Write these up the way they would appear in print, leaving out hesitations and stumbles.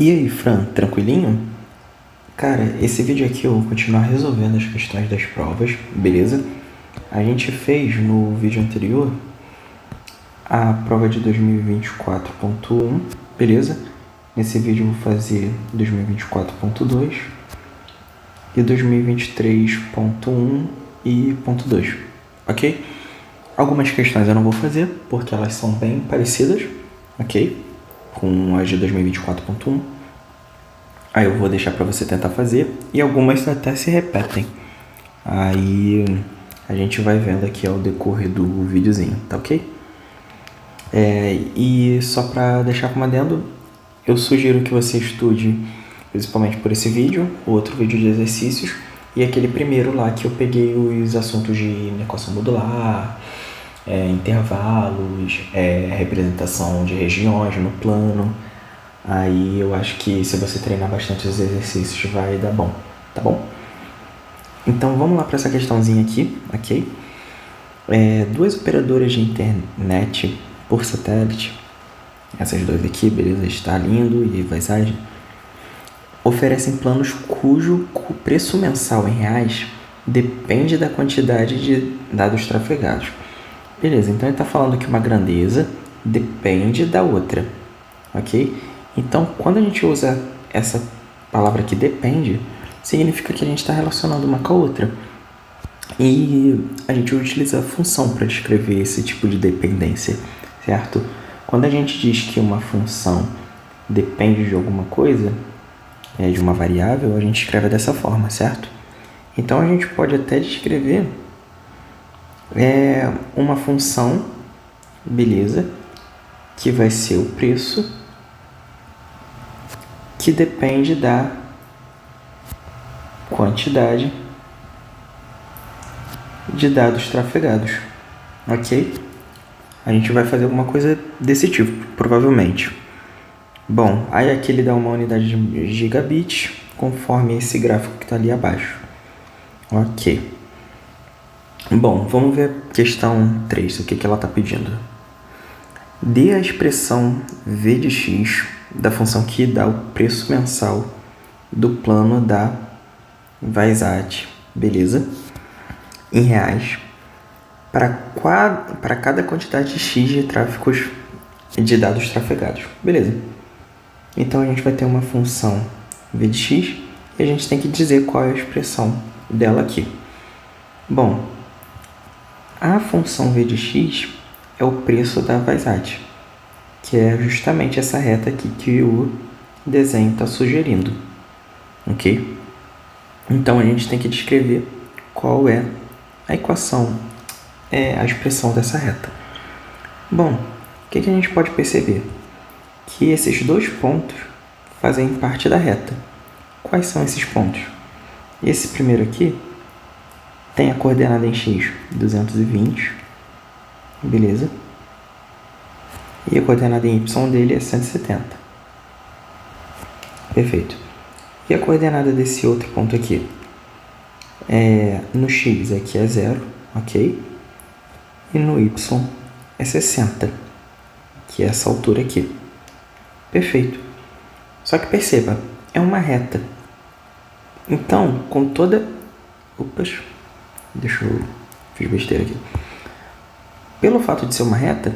E aí, Fran, tranquilinho? Cara, esse vídeo aqui eu vou continuar resolvendo as questões das provas, beleza? A gente fez no vídeo anterior a prova de 2024.1, beleza? Nesse vídeo eu vou fazer 2024.2 e 2023.1 e ponto 2, ok? Algumas questões eu não vou fazer, porque elas são bem parecidas, ok? Com as de 2024.1. Aí eu vou deixar para você tentar fazer e algumas até se repetem. Aí a gente vai vendo aqui ao decorrer do videozinho, tá ok? E só para deixar como adendo, eu sugiro que você estude principalmente por esse vídeo, outro vídeo de exercícios e aquele primeiro lá que eu peguei os assuntos de equação modular, intervalos, representação de regiões no plano. Aí eu acho que se você treinar bastante os exercícios vai dar bom, tá bom? Então vamos lá para essa questãozinha aqui, ok? Duas operadoras de internet por satélite, essas duas aqui, beleza? Starlink e Visage, oferecem planos cujo preço mensal em reais depende da quantidade de dados trafegados. Beleza, então ele está falando que uma grandeza depende da outra, ok? Então, quando a gente usa essa palavra que depende, significa que a gente está relacionando uma com a outra. E a gente utiliza a função para descrever esse tipo de dependência, certo? Quando a gente diz que uma função depende de alguma coisa, de uma variável, a gente escreve dessa forma, certo? Então, a gente pode até descrever uma função, beleza, que vai ser o preço, que depende da quantidade de dados trafegados, ok? A gente vai fazer alguma coisa desse tipo, provavelmente. Bom, aí aqui ele dá uma unidade de gigabit, conforme esse gráfico que está ali abaixo. Ok. Bom, vamos ver a questão 3, o que ela está pedindo. Dê a expressão v de x da função que dá o preço mensal do plano da Visage, beleza? Em reais, para cada quantidade de x de tráfegos de dados trafegados, beleza? Então a gente vai ter uma função v de x e a gente tem que dizer qual é a expressão dela aqui. Bom, a função v de x é o preço da Visage, que é justamente essa reta aqui que o desenho está sugerindo, ok? Então a gente tem que descrever qual é a equação, a expressão dessa reta. Bom, o que a gente pode perceber? Que esses dois pontos fazem parte da reta. Quais são esses pontos? Esse primeiro aqui tem a coordenada em x 220, beleza? E a coordenada em y dele é 170. Perfeito. E a coordenada desse outro ponto aqui? No x aqui é 0, ok? E no y é 60, que é essa altura aqui. Perfeito. Só que perceba, é uma reta. Então, com toda... Fiz besteira aqui. Pelo fato de ser uma reta,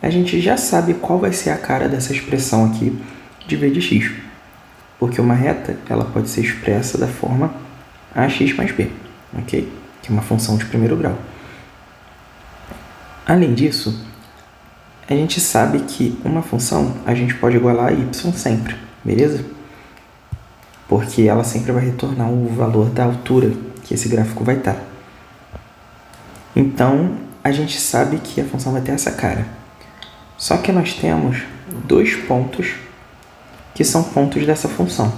a gente já sabe qual vai ser a cara dessa expressão aqui de v de x. Porque uma reta ela pode ser expressa da forma ax mais b, ok? Que é uma função de primeiro grau. Além disso, a gente sabe que uma função a gente pode igualar a y sempre, beleza? Porque ela sempre vai retornar o valor da altura que esse gráfico vai estar. Então, a gente sabe que a função vai ter essa cara. Só que nós temos dois pontos que são pontos dessa função.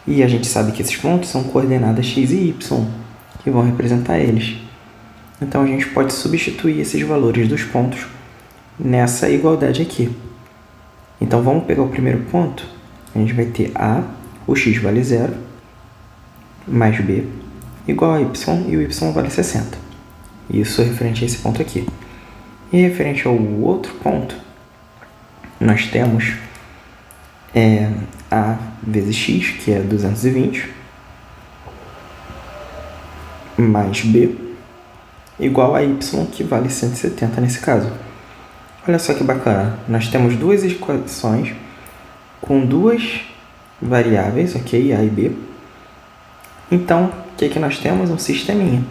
E a gente sabe que esses pontos são coordenadas x e y, que vão representar eles. Então, a gente pode substituir esses valores dos pontos nessa igualdade aqui. Então, vamos pegar o primeiro ponto. A gente vai ter a, o x vale 0, mais b, igual a y, e o y vale 60. Isso é referente a esse ponto aqui. E referente ao outro ponto, nós temos A vezes X, que é 220, mais B, igual a Y, que vale 170 nesse caso. Olha só que bacana. Nós temos duas equações com duas variáveis, ok? A e B. Então, o que nós temos? Um sisteminha,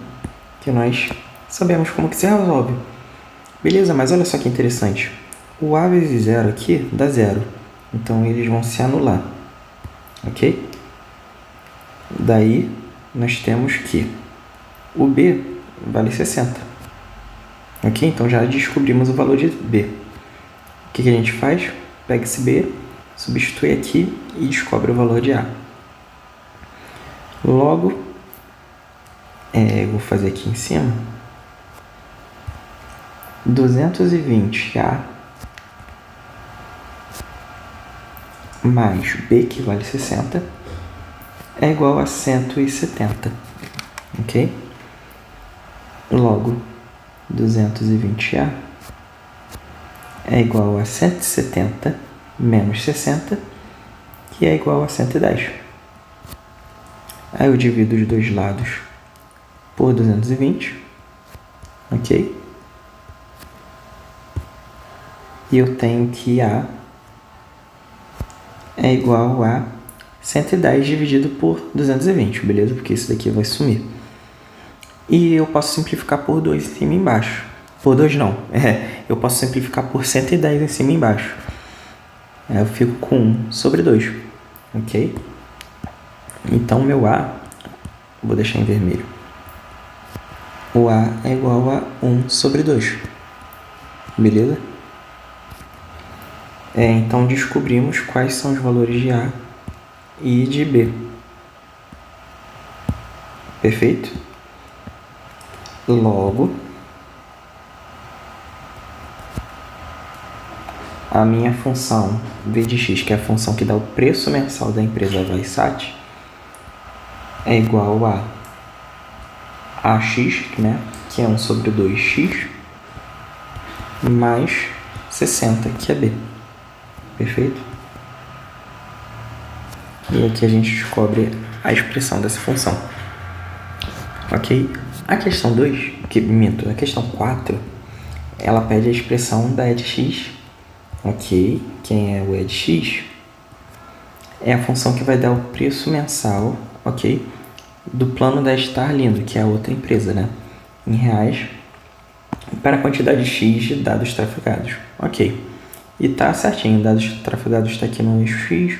que nós sabemos como que se resolve. Beleza, mas olha só que interessante. O A vezes 0 aqui dá 0. Então, eles vão se anular. Ok? Daí, nós temos que o B vale 60. Ok? Então, já descobrimos o valor de B. O que a gente faz? Pega esse B, substitui aqui e descobre o valor de A. Logo, eu vou fazer aqui em cima, 220A mais B, que vale 60, é igual a 170, ok? Logo, 220A é igual a 170 menos 60, que é igual a 110. Aí eu divido os dois lados por 220, ok? E eu tenho que A é igual a 110 dividido por 220, beleza? Porque isso daqui vai sumir. E eu posso simplificar por 2 em cima e embaixo. Por 2 não. Eu posso simplificar por 110 em cima e embaixo. Eu fico com 1 sobre 2. Ok? Então, meu A, vou deixar em vermelho. O A é igual a 1 sobre 2. Beleza? Então, descobrimos quais são os valores de A e de B. Perfeito? Logo, a minha função V de x, que é a função que dá o preço mensal da empresa Vaisat, é igual a AX, né, que é 1 sobre 2x, mais 60, que é B. Perfeito? E aqui a gente descobre a expressão dessa função. Ok? A questão 2, a questão 4, ela pede a expressão da E de x. Ok? Quem é o E de x? É a função que vai dar o preço mensal, ok? Do plano da Starlindo, que é a outra empresa, né? Em reais, para a quantidade X de dados trafegados. Ok. E tá certinho, dados trafegados está aqui no eixo X,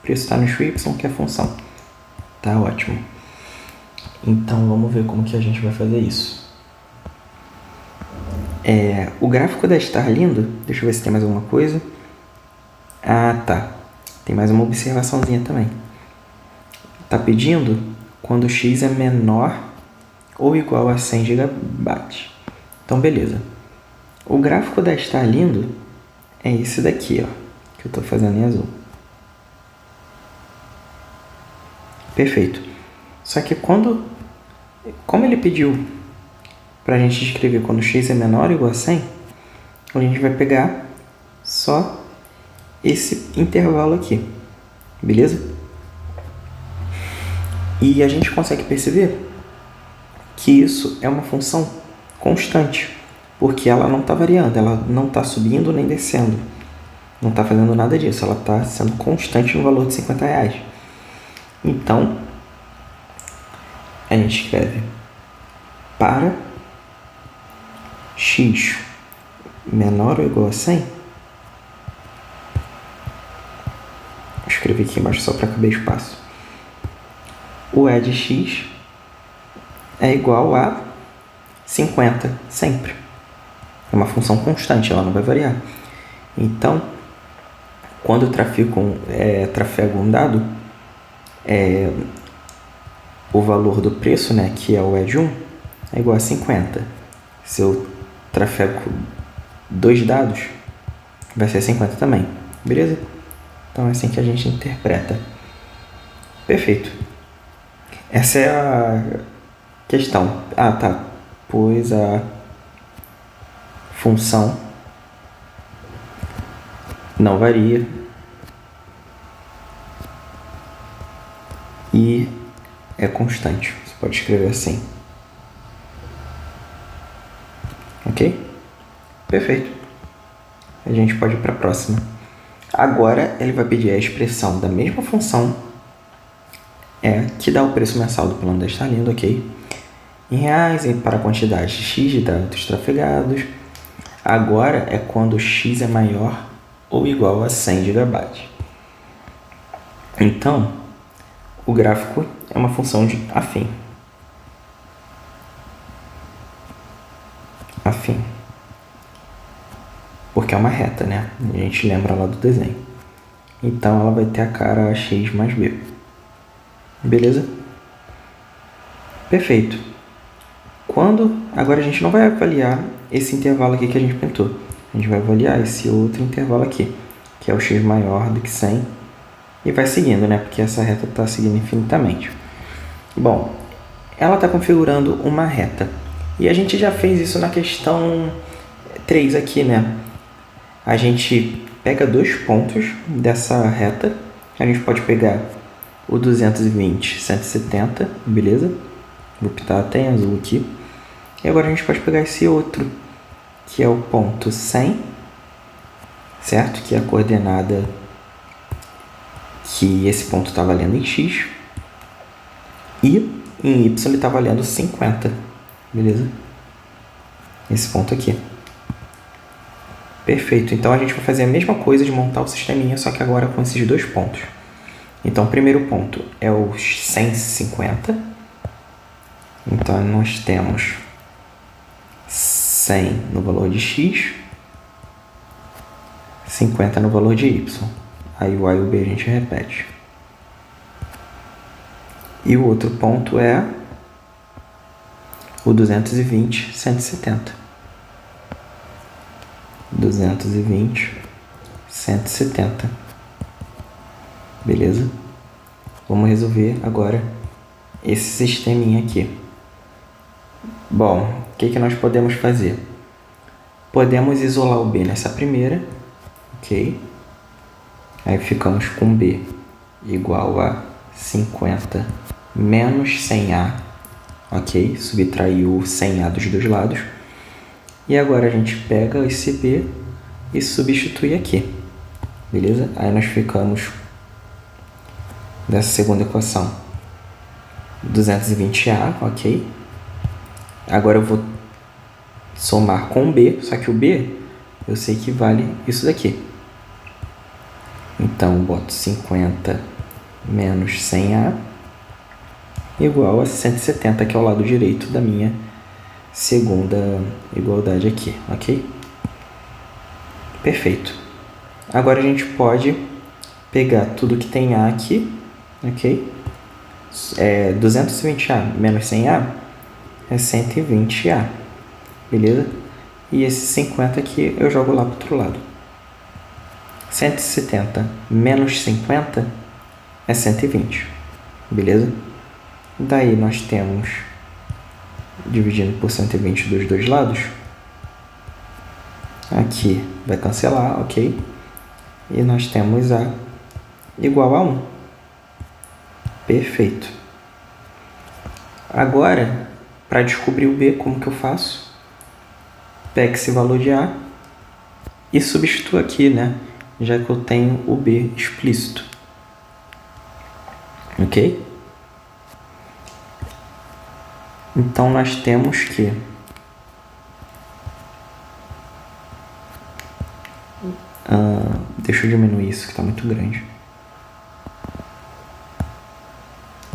preço está no eixo Y, que é a função. Tá ótimo. Então, vamos ver como que a gente vai fazer isso. O gráfico da Starlindo, deixa eu ver se tem mais alguma coisa. Ah, tá. Tem mais uma observaçãozinha também. Tá pedindo quando x é menor ou igual a 100 GB. Então, beleza. O gráfico da Starlindo é esse daqui, ó, que eu estou fazendo em azul. Perfeito. Só que como ele pediu para a gente escrever quando x é menor ou igual a 100, a gente vai pegar só esse intervalo aqui, beleza? E a gente consegue perceber que isso é uma função constante, porque ela não está variando, ela não está subindo nem descendo, não está fazendo nada disso, ela está sendo constante no valor de R$50. Então, a gente escreve para x menor ou igual a 100, vou escrever aqui embaixo só para caber espaço, o E de x é igual a 50, sempre. É uma função constante, ela não vai variar. Então, quando eu trafego um dado, o valor do preço, né, que é o E de 1, é igual a 50. Se eu trafego 2 dados, vai ser 50 também. Beleza? Então é assim que a gente interpreta. Perfeito. Essa é a questão. Ah, tá. Pois a função não varia e é constante. Você pode escrever assim. Ok? Perfeito. A gente pode ir para a próxima. Agora ele vai pedir a expressão da mesma função que dá o preço mensal do plano da Starlink, ok? Em reais e para a quantidade X de dados trafegados. Agora é quando X é maior ou igual a 100 GB. Então, o gráfico é uma função de afim. Afim. Porque é uma reta, né? A gente lembra lá do desenho. Então, ela vai ter a cara x mais b. Beleza? Perfeito. Agora a gente não vai avaliar esse intervalo aqui que a gente pintou. A gente vai avaliar esse outro intervalo aqui, que é o x maior do que 100. E vai seguindo, né? Porque essa reta está seguindo infinitamente. Bom, ela está configurando uma reta. E a gente já fez isso na questão 3 aqui, né? A gente pega 2 pontos dessa reta. A gente pode pegar o 220, 170, beleza? Vou pintar até em azul aqui. E agora a gente pode pegar esse outro, que é o ponto 100, certo? Que é a coordenada que esse ponto está valendo em x. E em y ele está valendo 50, beleza? Esse ponto aqui. Perfeito, então a gente vai fazer a mesma coisa de montar o sisteminha, só que agora com esses 2 pontos. Então o primeiro ponto é o 150. Então nós temos 100 no valor de x, 50 no valor de y. Aí o A e o B a gente repete. E o outro ponto é o 220, 170. 220, 170. Beleza? Vamos resolver agora esse sisteminha aqui. Bom, o que nós podemos fazer? Podemos isolar o B nessa primeira, ok? Aí ficamos com B igual a 50 menos 100A, ok? Subtrair o 100A dos dois lados. E agora a gente pega esse B e substitui aqui, beleza? Aí nós ficamos dessa segunda equação 220A, ok? Agora eu vou somar com o B, só que o B eu sei que vale isso daqui. Então eu boto 50 menos 100A igual a 170, que é o lado direito da minha segunda igualdade aqui, ok? Perfeito. Agora a gente pode pegar tudo que tem A aqui, ok? 220A menos 100A é 120A, beleza? E esse 50 aqui eu jogo lá para o outro lado. 170 menos 50 é 120, beleza? Daí nós temos, dividindo por 120 dos dois lados, aqui vai cancelar, ok? E nós temos A igual a 1. Perfeito. Agora, para descobrir o B, como que eu faço? Pego esse valor de A e substituo aqui, né? Já que eu tenho o B explícito. Ok? Então, nós temos que deixa eu diminuir isso, que está muito grande.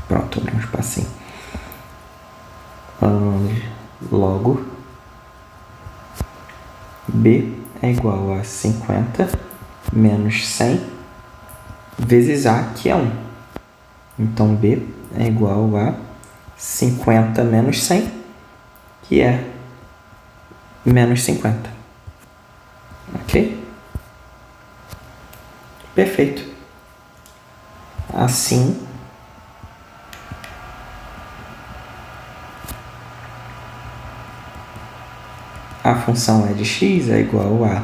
Pronto, abri um espacinho. Logo, B é igual a 50 menos 100 vezes A, que é 1. Então, B é igual a 50 menos 100, que é menos 50. Ok? Perfeito. Assim, a função é de x é igual a...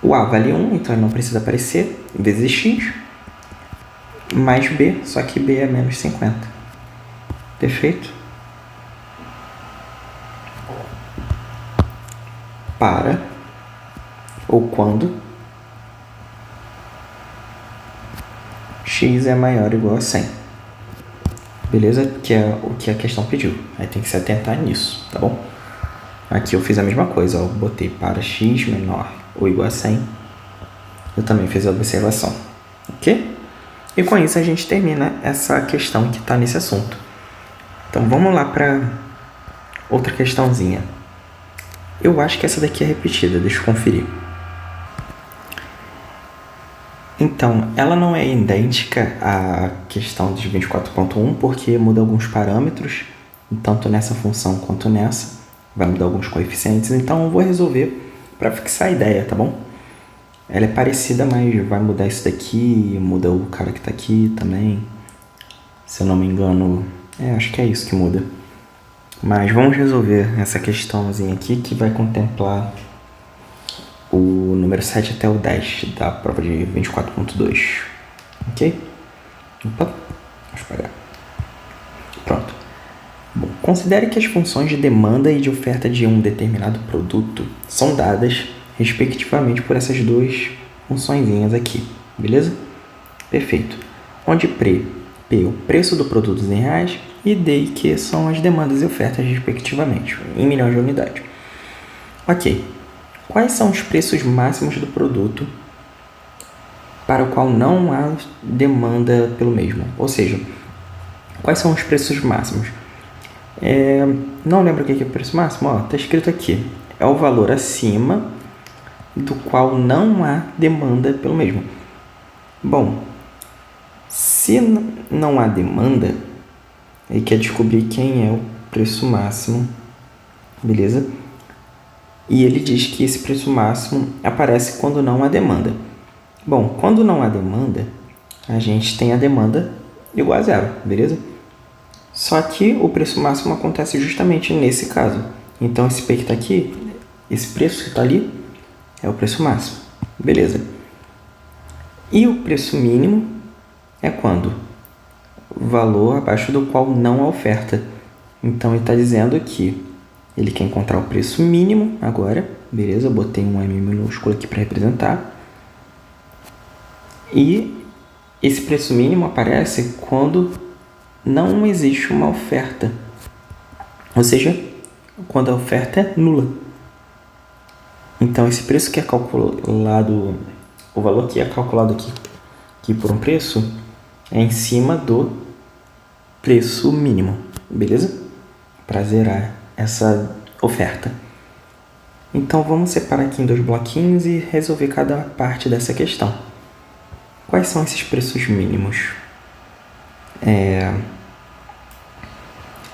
O A vale 1, então ele não precisa aparecer, vezes x. mais B, só que B é menos 50. Perfeito? Para ou quando x é maior ou igual a 100. Beleza? Que é o que a questão pediu. Aí tem que se atentar nisso, tá bom? Aqui eu fiz a mesma coisa, ó. Eu botei para x menor ou igual a 100. Eu também fiz a observação, ok? E com isso a gente termina essa questão que está nesse assunto. Então vamos lá para outra questãozinha. Eu acho que essa daqui é repetida, deixa eu conferir. Então, ela não é idêntica à questão de 24.1 porque muda alguns parâmetros, tanto nessa função quanto nessa. Vai mudar alguns coeficientes, então eu vou resolver para fixar a ideia, tá bom? Ela é parecida, mas vai mudar isso daqui, muda o cara que está aqui também. Se eu não me engano, acho que é isso que muda. Mas vamos resolver essa questãozinha aqui que vai contemplar o número 7 até o 10 da prova de 24.2. Ok? Opa, deixa eu apagar. Pronto. Bom, considere que as funções de demanda e de oferta de um determinado produto são dadas, respectivamente, por essas duas funçõezinhas aqui. Beleza? Perfeito. Onde P é o preço do produto em reais e D e Q são as demandas e ofertas, respectivamente, em milhões de unidades. Ok. Quais são os preços máximos do produto para o qual não há demanda pelo mesmo? Ou seja, quais são os preços máximos? Não lembro o que é o preço máximo? Está escrito aqui. É o valor acima do qual não há demanda pelo mesmo. Bom, se não há demanda, ele quer descobrir quem é o preço máximo, beleza? E ele diz que esse preço máximo aparece quando não há demanda. Bom, quando não há demanda, a gente tem a demanda igual a zero, beleza? Só que o preço máximo acontece justamente nesse caso. Então, esse P que está aqui, esse preço que está ali, é o preço máximo. Beleza. E o preço mínimo é quando? O valor abaixo do qual não há oferta. Então, ele está dizendo que ele quer encontrar o preço mínimo agora. Beleza, eu botei um M minúsculo aqui para representar. E esse preço mínimo aparece quando não existe uma oferta. Ou seja, quando a oferta é nula. Então, esse preço que é calculado, o valor que é calculado aqui por um preço, é em cima do preço mínimo, beleza? Para zerar essa oferta. Então, vamos separar aqui em 2 bloquinhos e resolver cada parte dessa questão. Quais são esses preços mínimos?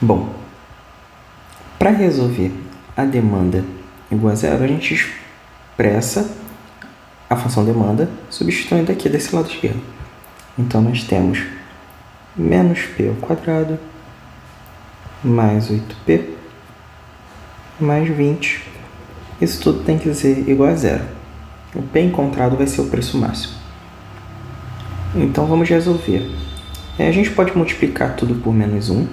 Bom, para resolver a demanda igual a zero, a gente expressa a função demanda substituindo aqui desse lado esquerdo. Então, nós temos menos P ao quadrado mais 8P mais 20. Isso tudo tem que ser igual a zero. O P encontrado vai ser o preço máximo. Então, vamos resolver. A gente pode multiplicar tudo por menos 1.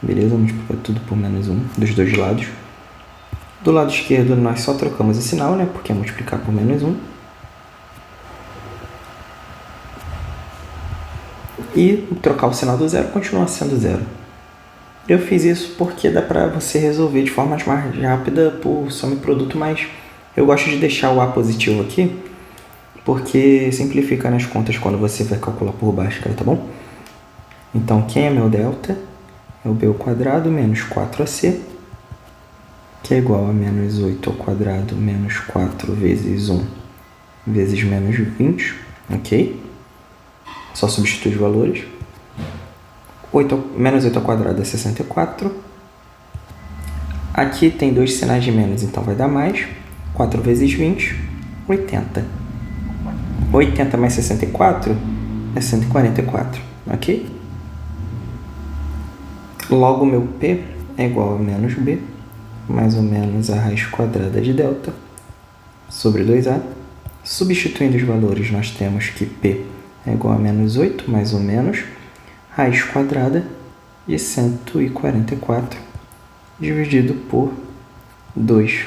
Beleza? Multiplicar tudo por menos 1 dos dois lados. Do lado esquerdo, nós só trocamos o sinal, né? Porque é multiplicar por menos 1. E trocar o sinal do zero continua sendo zero. Eu fiz isso porque dá para você resolver de forma mais rápida por soma e produto, mas eu gosto de deixar o A positivo aqui, porque simplifica nas contas quando você vai calcular por baixo, tá bom? Então, quem é meu delta? É o B ao quadrado menos 4AC, que é igual a menos 8 ao quadrado menos 4 vezes 1 vezes menos 20, ok? Só substitui os valores. Menos 8 ao quadrado é 64. Aqui tem dois sinais de menos, então vai dar mais. 4 vezes 20, 80. 80 mais 64 é 144, ok? Logo, meu P é igual a menos B, mais ou menos a raiz quadrada de delta, sobre 2A. Substituindo os valores, nós temos que P é igual a menos 8, mais ou menos, raiz quadrada de 144 dividido por 2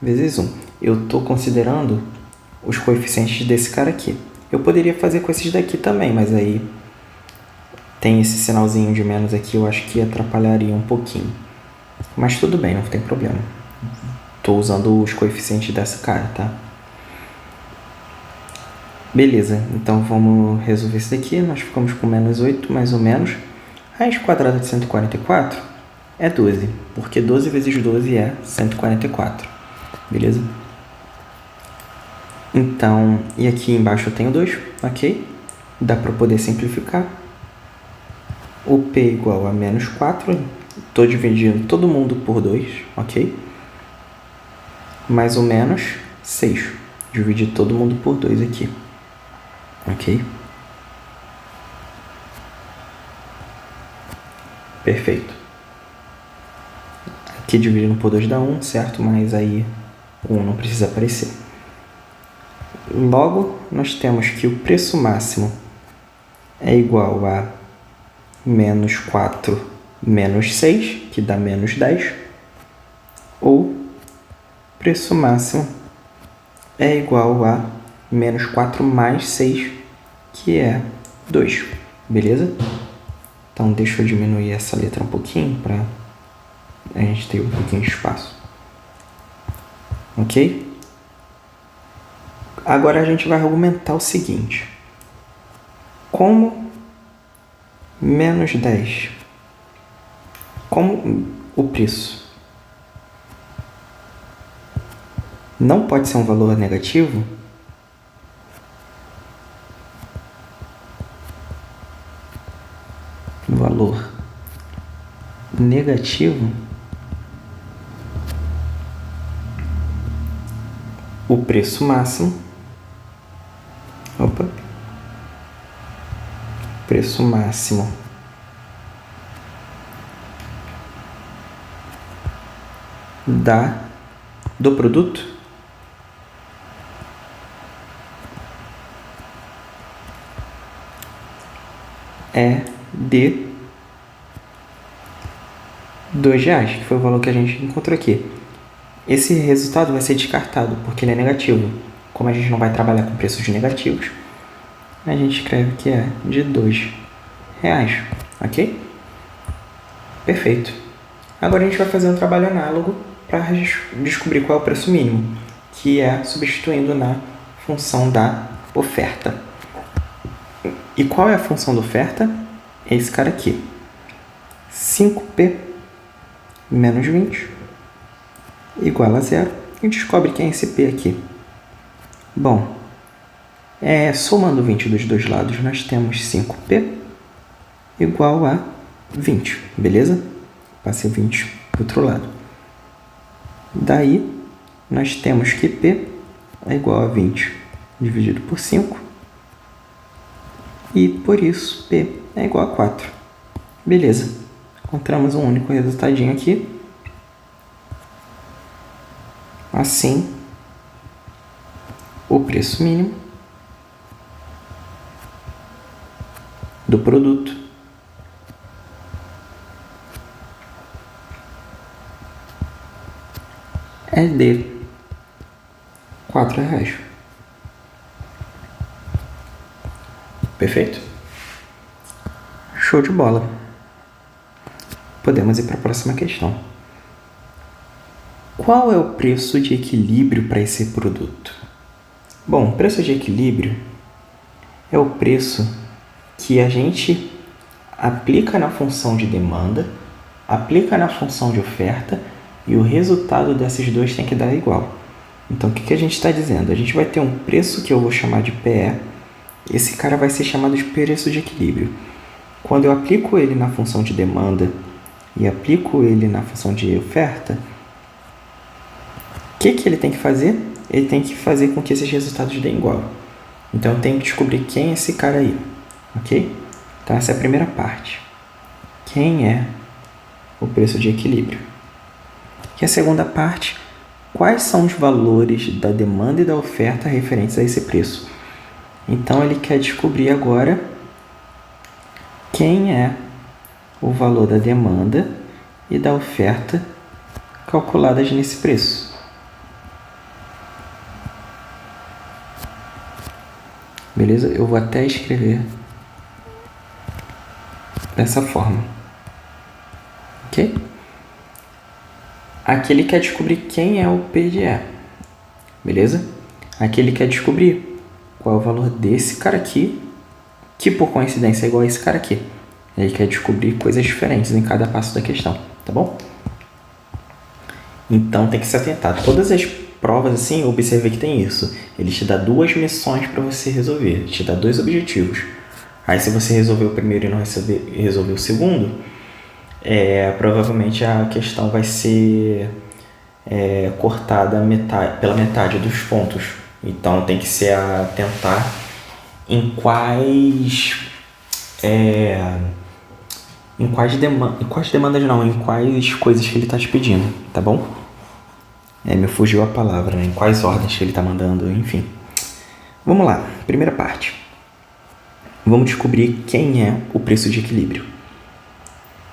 vezes 1. Eu estou considerando os coeficientes desse cara aqui. Eu poderia fazer com esses daqui também, mas aí tem esse sinalzinho de menos aqui, eu acho que atrapalharia um pouquinho. Mas tudo bem, não tem problema. Estou usando os coeficientes dessa cara, tá? Beleza, então vamos resolver isso daqui. Nós ficamos com menos 8, mais ou menos. Raiz quadrada de 144 é 12, porque 12 vezes 12 é 144. Beleza? Então, e aqui embaixo eu tenho 2, ok? Dá para poder simplificar. O P é igual a menos 4. Estou dividindo todo mundo por 2, ok? Mais ou menos 6. Dividir todo mundo por 2 aqui. Ok? Perfeito. Aqui dividindo por 2 dá 1, certo? Mas aí o 1 não precisa aparecer. Logo, nós temos que o preço máximo é igual a menos 4 menos 6, que dá menos 10. Ou preço máximo é igual a menos 4 mais 6, que é 2. Beleza? Então, deixa eu diminuir essa letra um pouquinho para a gente ter um pouquinho de espaço. Ok? Agora a gente vai argumentar o seguinte. Como menos 10, como o preço não pode ser um valor negativo, valor negativo, o preço máximo, preço máximo do produto é de R$2, que foi o valor que a gente encontrou aqui. Esse resultado vai ser descartado, porque ele é negativo. Como a gente não vai trabalhar com preços negativos, a gente escreve que é de R$2, ok? Perfeito. Agora a gente vai fazer um trabalho análogo para descobrir qual é o preço mínimo, que é substituindo na função da oferta. E qual é a função da oferta? É esse cara aqui. 5P menos 20 igual a 0. E descobre quem é esse P aqui. Bom, somando 20 dos dois lados, nós temos 5P igual a 20, beleza? Passe 20 para o outro lado. Daí, nós temos que P é igual a 20 dividido por 5. E, por isso, P é igual a 4. Beleza. Encontramos um único resultadinho aqui. Assim, o preço mínimo do produto é de R$4. Perfeito? Show de bola. Podemos ir para a próxima questão. Qual é o preço de equilíbrio para esse produto? Bom, o preço de equilíbrio é o preço que a gente aplica na função de demanda, aplica na função de oferta e o resultado desses dois tem que dar igual. Então, o que a gente está dizendo? A gente vai ter um preço que eu vou chamar de PE. Esse cara vai ser chamado de preço de equilíbrio. Quando eu aplico ele na função de demanda e aplico ele na função de oferta, o que ele tem que fazer? Ele tem que fazer com que esses resultados deem igual. Então, eu tenho que descobrir quem é esse cara aí, ok? Então, essa é a primeira parte. Quem é o preço de equilíbrio? E a segunda parte, quais são os valores da demanda e da oferta referentes a esse preço? Então, ele quer descobrir agora quem é o valor da demanda e da oferta calculadas nesse preço. Beleza? Eu vou até escrever dessa forma. Ok? Aqui ele quer descobrir quem é o P de E. Beleza? Aqui ele quer descobrir qual é o valor desse cara aqui, que por coincidência é igual a esse cara aqui. Ele quer descobrir coisas diferentes em cada passo da questão, tá bom? Então tem que se atentar. Todas as provas, assim, observe que tem isso. Ele te dá 2 missões para você resolver. Ele te dá 2 objetivos. Aí se você resolver o primeiro e não resolver o segundo, provavelmente a questão vai ser cortada pela metade dos pontos. Então tem que se atentar em quais demandas não, em quais coisas que ele está te pedindo, tá bom? Me fugiu a palavra, né? Em quais ordens que ele está mandando, enfim. Vamos lá, primeira parte. Vamos descobrir quem é o preço de equilíbrio.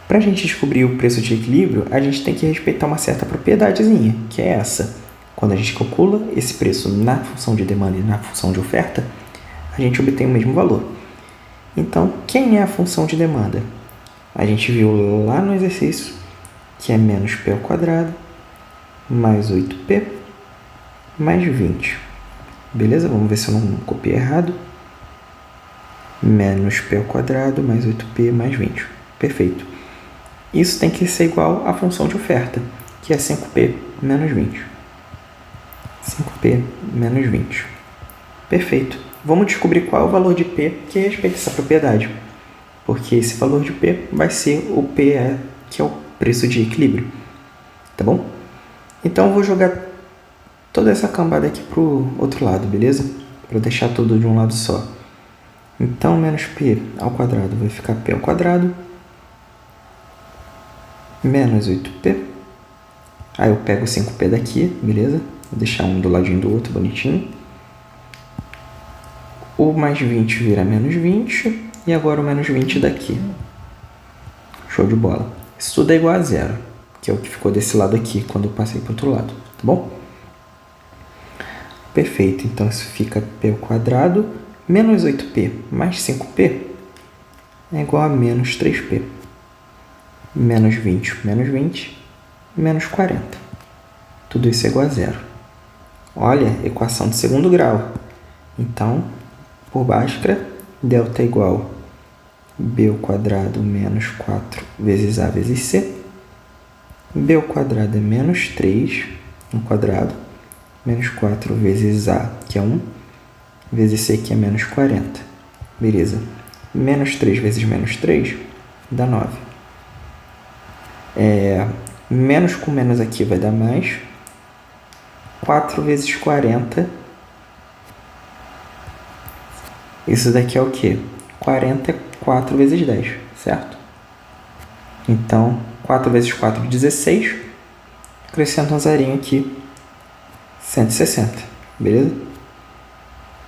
Para a gente descobrir o preço de equilíbrio, a gente tem que respeitar uma certa propiedadezinha, que é essa. Quando a gente calcula esse preço na função de demanda e na função de oferta, a gente obtém o mesmo valor. Então, quem é a função de demanda? A gente viu lá no exercício que é menos P ao quadrado mais 8P mais 20. Beleza? Vamos ver se eu não copiei errado. Menos P ao quadrado mais 8P mais 20. Perfeito. Isso tem que ser igual à função de oferta, que é 5P menos 20. 5P menos 20. Perfeito. Vamos descobrir qual é o valor de P que respeita essa propriedade. Porque esse valor de P vai ser o PE, que é o preço de equilíbrio. Tá bom? Então eu vou jogar toda essa cambada aqui para o outro lado, beleza? Para deixar tudo de um lado só. Então, menos P ao quadrado vai ficar P ao quadrado menos 8P. Aí eu pego 5P daqui, beleza? Vou deixar um do ladinho do outro, bonitinho. O mais 20 vira menos 20. E agora o menos 20 daqui. Show de bola. Isso tudo é igual a zero, que é o que ficou desse lado aqui, quando eu passei para o outro lado. Tá bom? Perfeito. Então, isso fica P ao quadrado menos 8P mais 5P é igual a menos 3P. Menos 20 menos 20, menos 40. Tudo isso é igual a zero. Olha, equação de segundo grau. Então, por Bhaskara, delta é igual a B ao quadrado menos 4 vezes A vezes C. B ao quadrado é menos 3 ao quadrado, menos 4 vezes A, que é 1, vezes C, que é menos 40. Beleza. Menos 3 vezes menos 3 dá 9. Menos com menos aqui vai dar mais. 4 vezes 40. Isso daqui é o quê? 40 é 4 vezes 10, certo? Então, 4 vezes 4 é 16. Acrescento um zerinho aqui. 160, beleza?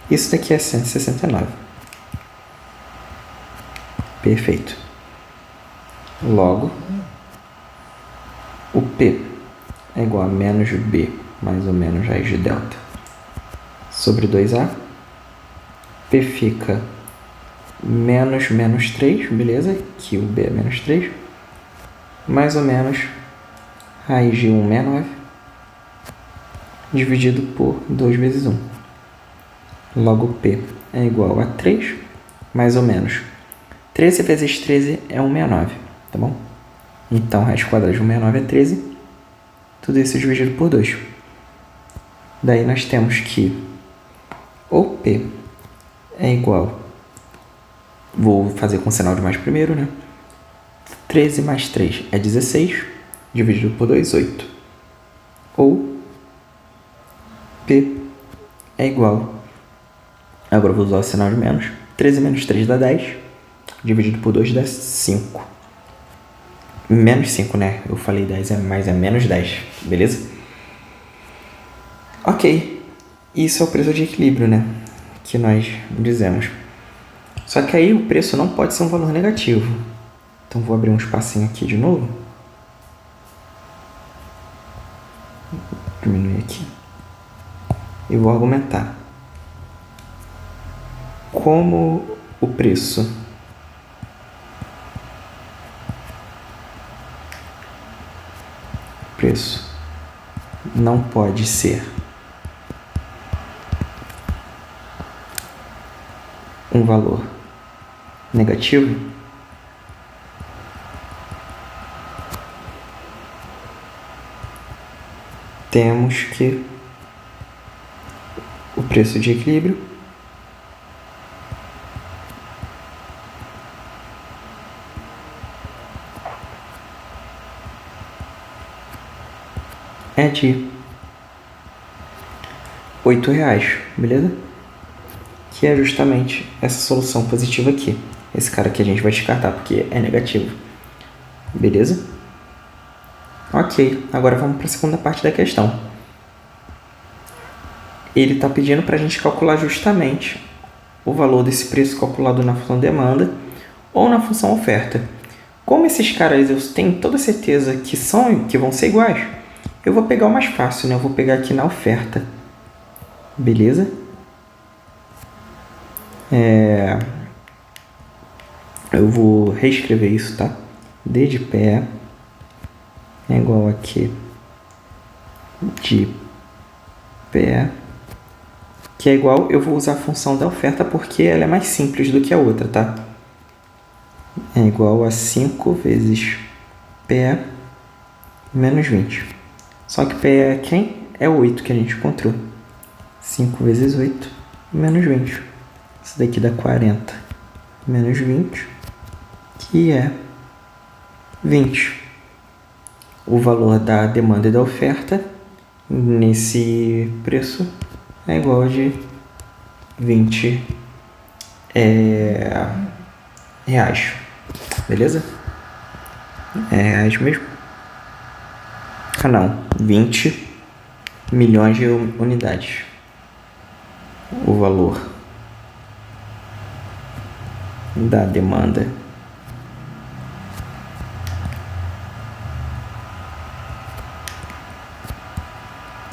Isso daqui é 169. Perfeito. Logo, o P é igual a menos B mais ou menos raiz de delta sobre 2A. P fica menos 3, beleza? Que o B é menos 3. Mais ou menos raiz de 169 dividido por 2 vezes 1. Logo, P é igual a 3, mais ou menos. 13 vezes 13 é 169, tá bom? Então, raiz quadrada de 169 é 13. Tudo isso dividido por 2. Daí nós temos que o P é igual... Vou fazer com sinal de mais primeiro, né? 13 mais 3 é 16, dividido por 2, 8. Ou P é igual... Agora eu vou usar o sinal de menos. 13 menos 3 dá 10, dividido por 2 dá 5. Menos 5, né? Eu falei 10, mas é menos 10, beleza? Ok. Isso é o preço de equilíbrio, né? que nós dizemos. Só que aí o preço não pode ser um valor negativo. Então, vou abrir um espacinho aqui de novo. Vou diminuir aqui. E vou argumentar. Como o preço não pode ser um valor negativo, temos que o preço de equilíbrio é de R$8, beleza? Que é justamente essa solução positiva aqui. Esse cara aqui a gente vai descartar porque é negativo. Beleza? Ok, agora vamos para a segunda parte da questão. Ele está pedindo para a gente calcular justamente o valor desse preço calculado na função demanda ou na função oferta. Como esses caras eu tenho toda certeza que vão ser iguais, eu vou pegar o mais fácil, né? Eu vou pegar aqui na oferta. Beleza? Eu vou reescrever isso, tá? D de pé é igual a Q de pé, que é igual, eu vou usar a função da oferta porque ela é mais simples do que a outra, tá? É igual a 5 vezes pé menos 20. Só que pé é quem? É 8 que a gente encontrou. 5 vezes 8 menos 20. Isso daqui dá 40 menos 20, que é 20. O valor da demanda e da oferta nesse preço é igual de 20 reais. Beleza? É reais mesmo? Ah, não. 20 milhões de unidades. O valor da demanda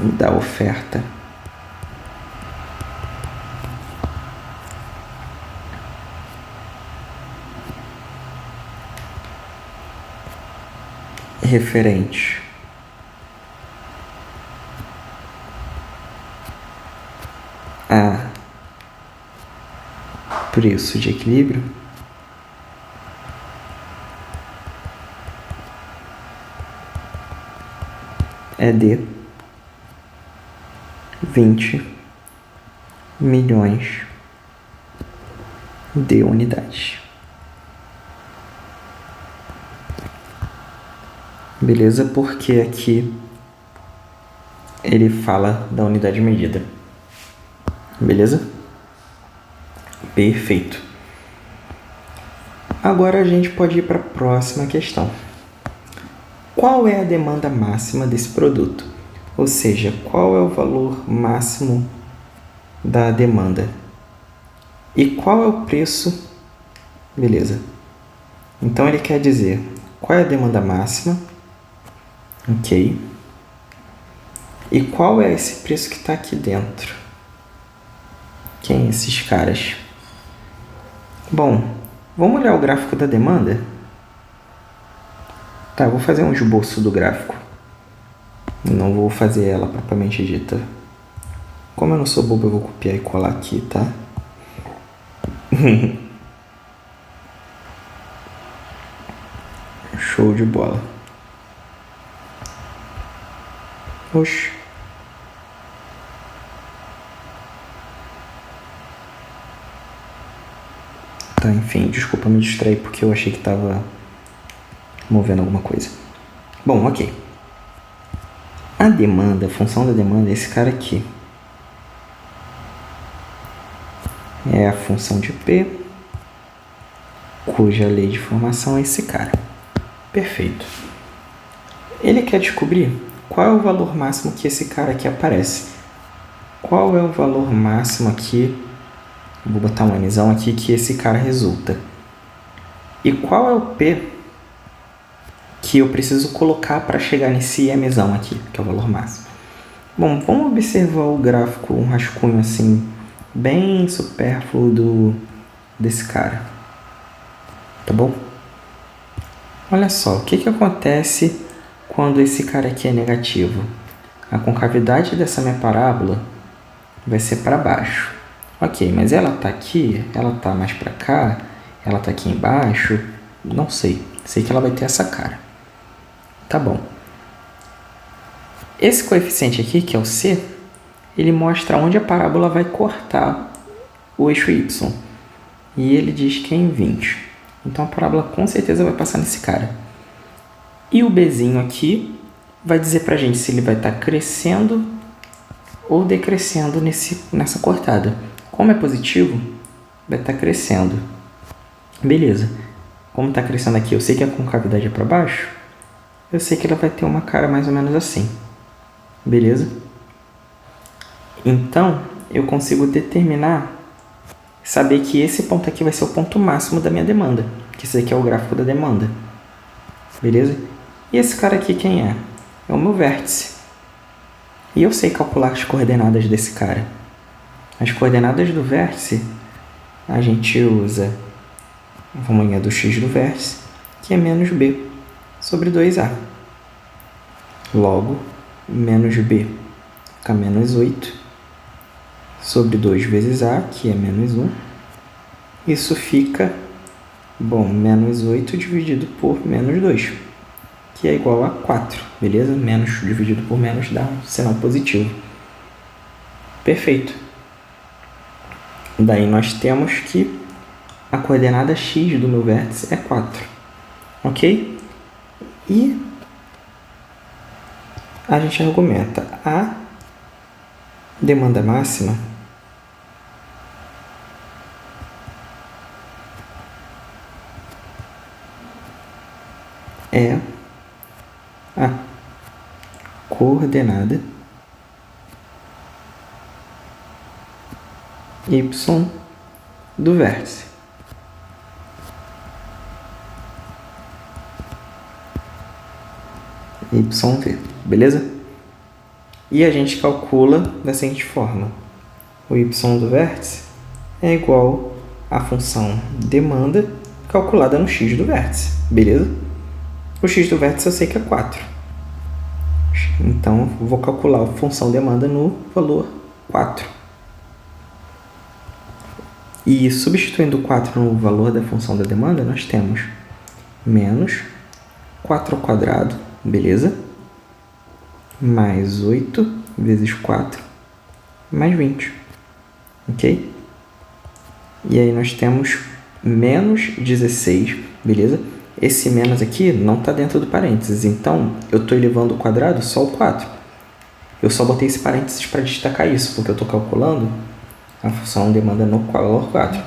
da oferta referente a preço de equilíbrio é de 20 milhões de unidades. Beleza? Porque aqui ele fala da unidade medida. Beleza? Perfeito. Agora a gente pode ir para a próxima questão. Qual é a demanda máxima desse produto? Ou seja, qual é o valor máximo da demanda? E qual é o preço? Beleza. Então ele quer dizer qual é a demanda máxima. Ok. E qual é esse preço que está aqui dentro? Quem esses caras? Bom, vamos olhar o gráfico da demanda? Tá, vou fazer um esboço do gráfico. Não vou fazer ela propriamente dita. Como eu não sou bobo, eu vou copiar e colar aqui, tá? Show de bola. Oxi. Tá, enfim, desculpa me distrair porque eu achei que tava movendo alguma coisa. Bom, ok. A demanda, a função da demanda é esse cara aqui. É a função de P, cuja lei de formação é esse cara. Perfeito. Ele quer descobrir qual é o valor máximo que esse cara aqui aparece. Qual é o valor máximo aqui Vou botar um Nzão aqui que esse cara resulta. E qual é o P que eu preciso colocar para chegar nesse Mzão aqui, que é o valor máximo? Bom, vamos observar o gráfico, um rascunho assim, bem supérfluo desse cara. Tá bom? Olha só, o que acontece quando esse cara aqui é negativo? A concavidade dessa minha parábola vai ser para baixo. Ok, mas ela está aqui, ela está mais para cá, ela está aqui embaixo, não sei. Sei que ela vai ter essa cara. Tá bom. Esse coeficiente aqui, que é o C, ele mostra onde a parábola vai cortar o eixo Y. E ele diz que é em 20. Então a parábola com certeza vai passar nesse cara. E o Bzinho aqui vai dizer pra gente se ele vai estar crescendo ou decrescendo nessa cortada. Como é positivo, vai estar crescendo. Beleza. Como está crescendo aqui, eu sei que a concavidade é para baixo, eu sei que ela vai ter uma cara mais ou menos assim. Beleza? Então, eu consigo determinar, saber que esse ponto aqui vai ser o ponto máximo da minha demanda, que esse aqui é o gráfico da demanda. Beleza? E esse cara aqui quem é? É o meu vértice. E eu sei calcular as coordenadas desse cara. As coordenadas do vértice, a gente usa a fórmula do x do vértice, que é menos b sobre 2a. Logo, menos b fica menos 8 sobre 2 vezes a, que é menos 1. Isso fica, menos 8 dividido por menos 2, que é igual a 4, beleza? Menos dividido por menos dá um sinal positivo. Perfeito. Daí nós temos que a coordenada x do meu vértice é 4. Ok? E a gente argumenta a demanda máxima é a coordenada y do vértice. YV, beleza? E a gente calcula da seguinte forma. O y do vértice é igual à função demanda calculada no x do vértice, beleza? O x do vértice eu sei que é 4. Então, vou calcular a função demanda no valor 4. E substituindo 4 no valor da função da demanda, nós temos menos 4 ao quadrado, beleza? Mais 8 vezes 4, mais 20, ok? E aí nós temos menos 16, beleza? Esse menos aqui não está dentro do parênteses, então eu estou elevando ao quadrado só o 4. Eu só botei esse parênteses para destacar isso, porque eu estou calculando a função demanda no valor 4.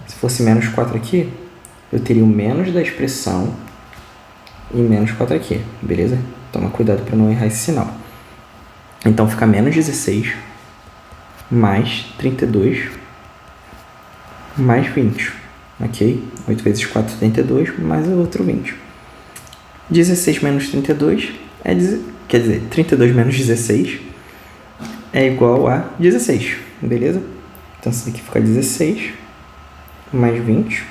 Se fosse menos 4 aqui, eu teria o menos da expressão e menos 4 aqui, beleza? Toma cuidado para não errar esse sinal. Então, fica menos 16 mais 32 mais 20, ok? 8 vezes 4, 32, mais o outro 20. 16 menos 32 quer dizer, 32 menos 16 é igual a 16, beleza? Então, isso daqui fica 16 mais 20,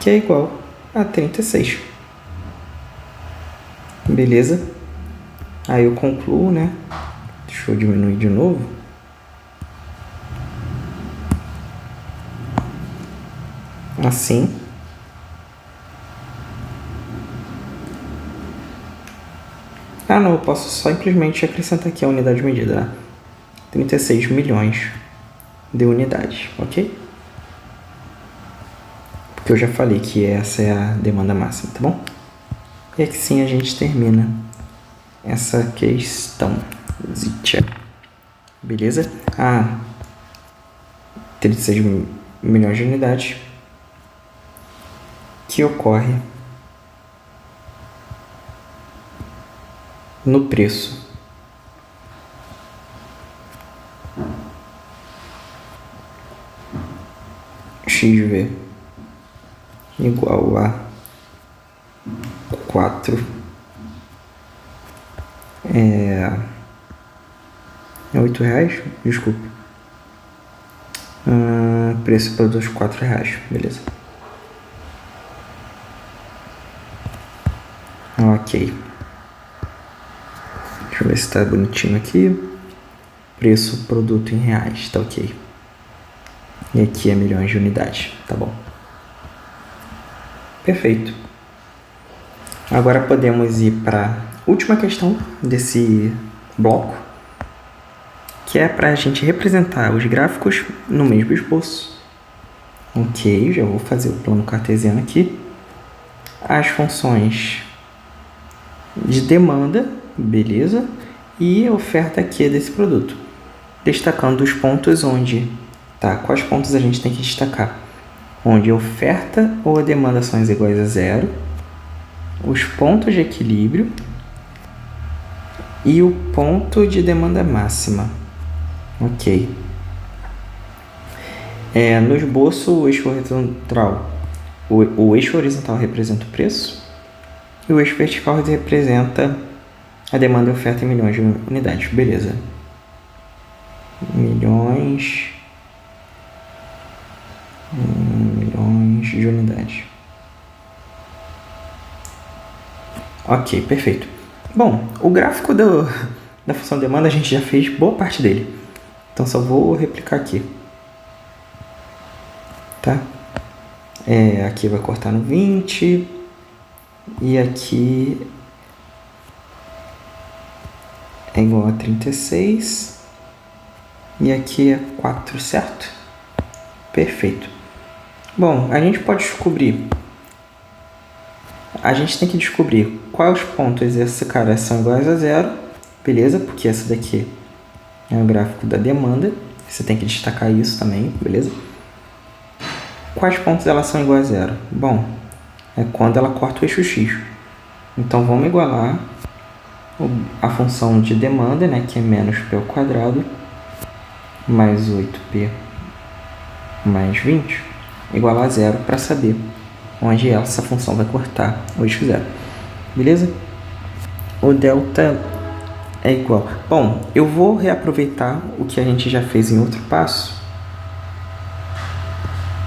que é igual a 36. Beleza? Aí eu concluo, né? Deixa eu diminuir de novo. Assim. Ah, não, eu posso simplesmente acrescentar aqui a unidade de medida, né? 36 milhões de unidades, ok? Porque eu já falei que essa é a demanda máxima, tá bom? E assim a gente termina essa questão. Beleza? 36 milhões de unidades que ocorre no preço xv igual a 4 é R$8, desculpa. Preço para os R$4, beleza. Ok. Deixa eu ver se está bonitinho aqui. Preço produto em reais, tá ok. E aqui é milhões de unidades, tá bom. Perfeito. Agora podemos ir para a última questão desse bloco, que é para a gente representar os gráficos no mesmo esboço. Ok, já vou fazer o plano cartesiano aqui. As funções de demanda, beleza, e a oferta aqui é desse produto. Destacando os pontos onde, quais pontos a gente tem que destacar? Onde a oferta ou a demanda são iguais a zero, os pontos de equilíbrio e o ponto de demanda máxima. Ok. No esboço, o eixo horizontal representa o preço e o eixo vertical representa a demanda e oferta em milhões de unidades. Beleza. Milhões de unidades. Ok, perfeito. Bom, o gráfico da função demanda a gente já fez boa parte dele. Então só vou replicar aqui. Tá? Aqui vai cortar no 20. E aqui é igual a 36. E aqui é 4, certo? Perfeito. Bom, a gente pode descobrir... A gente tem que descobrir quais pontos esse cara são iguais a zero, beleza? Porque essa daqui é o gráfico da demanda. Você tem que destacar isso também, beleza? Quais pontos elas são iguais a zero? Bom, é quando ela corta o eixo X. Então, vamos igualar a função de demanda, né, que é menos P ao quadrado, mais 8P mais 20, igual a zero para saber onde essa função vai cortar o eixo zero. Beleza? O delta é igual. Bom, eu vou reaproveitar o que a gente já fez em outro passo.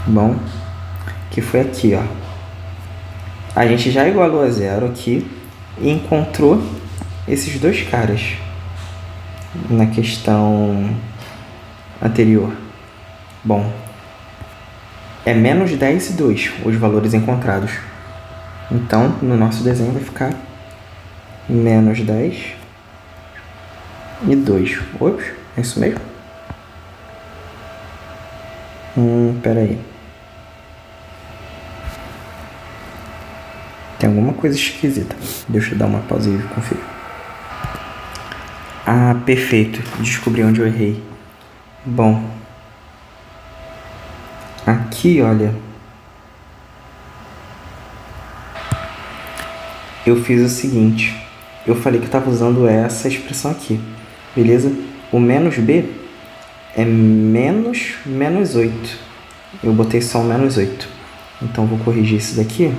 Bom, que foi aqui, ó. A gente já igualou a zero aqui e encontrou esses dois caras na questão anterior. Bom, é menos 10 e 2 os valores encontrados. Então, no nosso desenho vai ficar menos 10 e 2. Ops, é isso mesmo? Pera aí. Tem alguma coisa esquisita. Deixa eu dar uma pausa e conferir. Ah, perfeito. Descobri onde eu errei. Bom, aqui, olha, eu fiz o seguinte. Eu falei que estava usando essa expressão aqui, beleza? O menos B é menos 8. Eu botei só o menos 8. Então, vou corrigir isso daqui.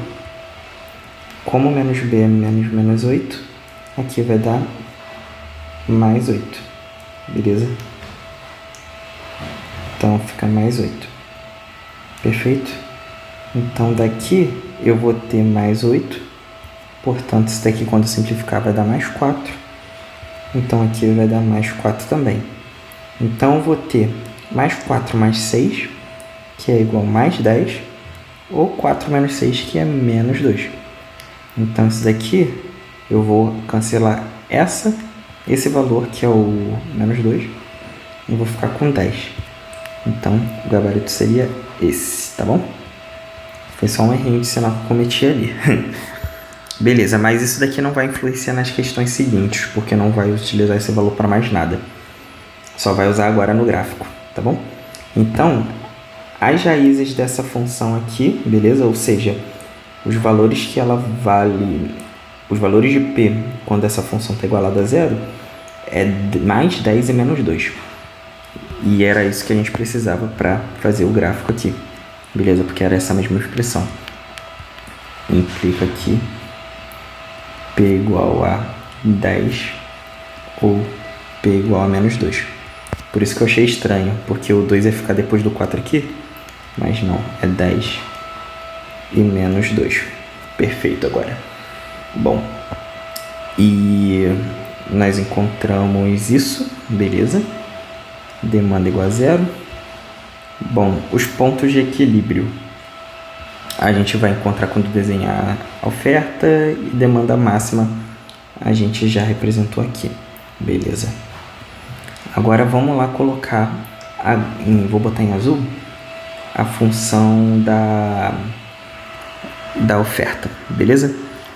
Como menos B é menos 8, aqui vai dar mais 8, beleza? Então, fica mais 8. Perfeito? Então, daqui eu vou ter mais 8. Portanto, isso daqui, quando simplificar, vai dar mais 4. Então, aqui vai dar mais 4 também. Então, eu vou ter mais 4 mais 6, que é igual a mais 10, ou 4 menos 6, que é menos 2. Então, isso daqui, eu vou cancelar esse valor, que é o menos 2, e vou ficar com 10. Então, o gabarito seria esse, tá bom? Foi só um errinho de sinal que eu cometi ali. Beleza, mas isso daqui não vai influenciar nas questões seguintes, porque não vai utilizar esse valor para mais nada. Só vai usar agora no gráfico, tá bom? Então, as raízes dessa função aqui, beleza? Ou seja, os valores que ela vale... Os valores de P, quando essa função está igualada a zero, é mais 10 e menos 2. E era isso que a gente precisava para fazer o gráfico aqui. beleza? Porque era essa mesma expressão. Implica que P igual a 10 ou P igual a menos 2. Por isso que eu achei estranho, porque o 2 ia ficar depois do 4 aqui, mas não, é 10 e menos 2. Perfeito agora. Bom, e nós encontramos isso, beleza? Demanda igual a 0. Bom, os pontos de equilíbrio a gente vai encontrar quando desenhar a oferta, e demanda máxima a gente já representou aqui, beleza? Agora vamos lá colocar, vou botar em azul, a função da oferta, beleza?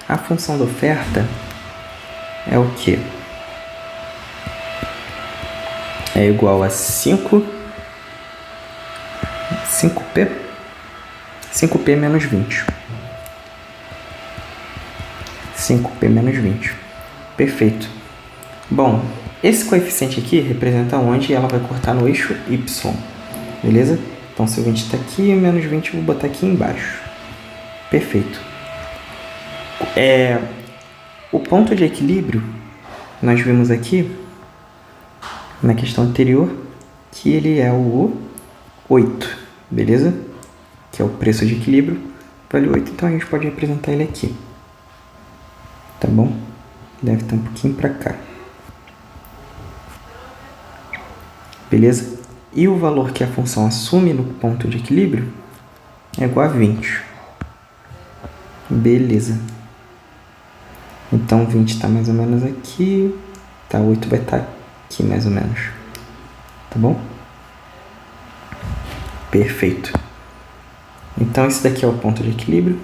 A função da oferta é o que? É igual a 5p menos 20. 5p menos 20. Perfeito. Bom, esse coeficiente aqui representa onde ela vai cortar no eixo y, beleza? Então, se o 20 está aqui, menos 20 eu vou botar aqui embaixo. Perfeito. O ponto de equilíbrio, nós vimos aqui, na questão anterior, que ele é o 8, beleza? Que é o preço de equilíbrio, vale 8, então a gente pode representar ele aqui. Tá bom? Deve estar um pouquinho para cá. Beleza? E o valor que a função assume no ponto de equilíbrio é igual a 20. Beleza. Então 20 está mais ou menos aqui. Tá, 8 vai estar aqui mais ou menos. Tá bom? Perfeito. Então esse daqui é o ponto de equilíbrio.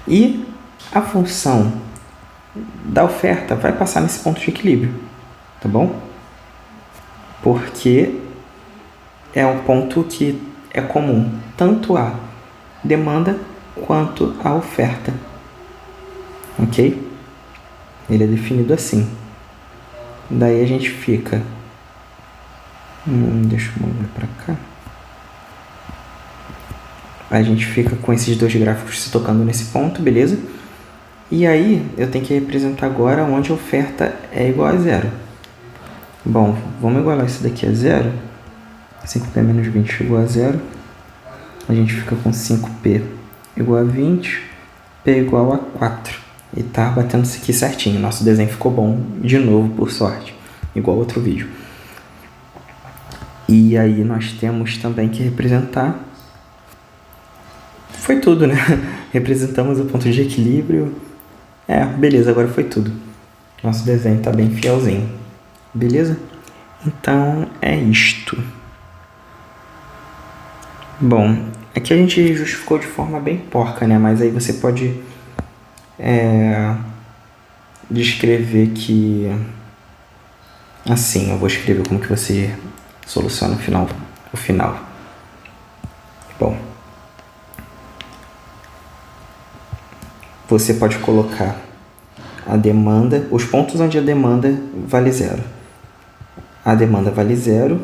E a função da oferta vai passar nesse ponto de equilíbrio. Tá bom? Porque é um ponto que é comum tanto a demanda quanto a oferta. Ok? Ele é definido assim. Daí a gente fica... deixa eu mover para cá. A gente fica com esses dois gráficos se tocando nesse ponto, beleza? E aí eu tenho que representar agora onde a oferta é igual a 0. Bom, vamos igualar isso daqui a 0. 5p menos 20 igual a 0. A gente fica com 5p igual a 20, p igual a 4. E tá batendo isso aqui certinho. Nosso desenho ficou bom de novo, por sorte. Igual outro vídeo. E aí nós temos também que representar... Foi tudo, né? Representamos o ponto de equilíbrio. Beleza, agora foi tudo. Nosso desenho tá bem fielzinho. Beleza? Então, é isto. Bom, aqui a gente justificou de forma bem porca, né? Mas aí você pode descrever que... Assim, eu vou escrever como que você soluciona o final. Bom, você pode colocar a demanda, os pontos onde a demanda vale 0. A demanda vale 0.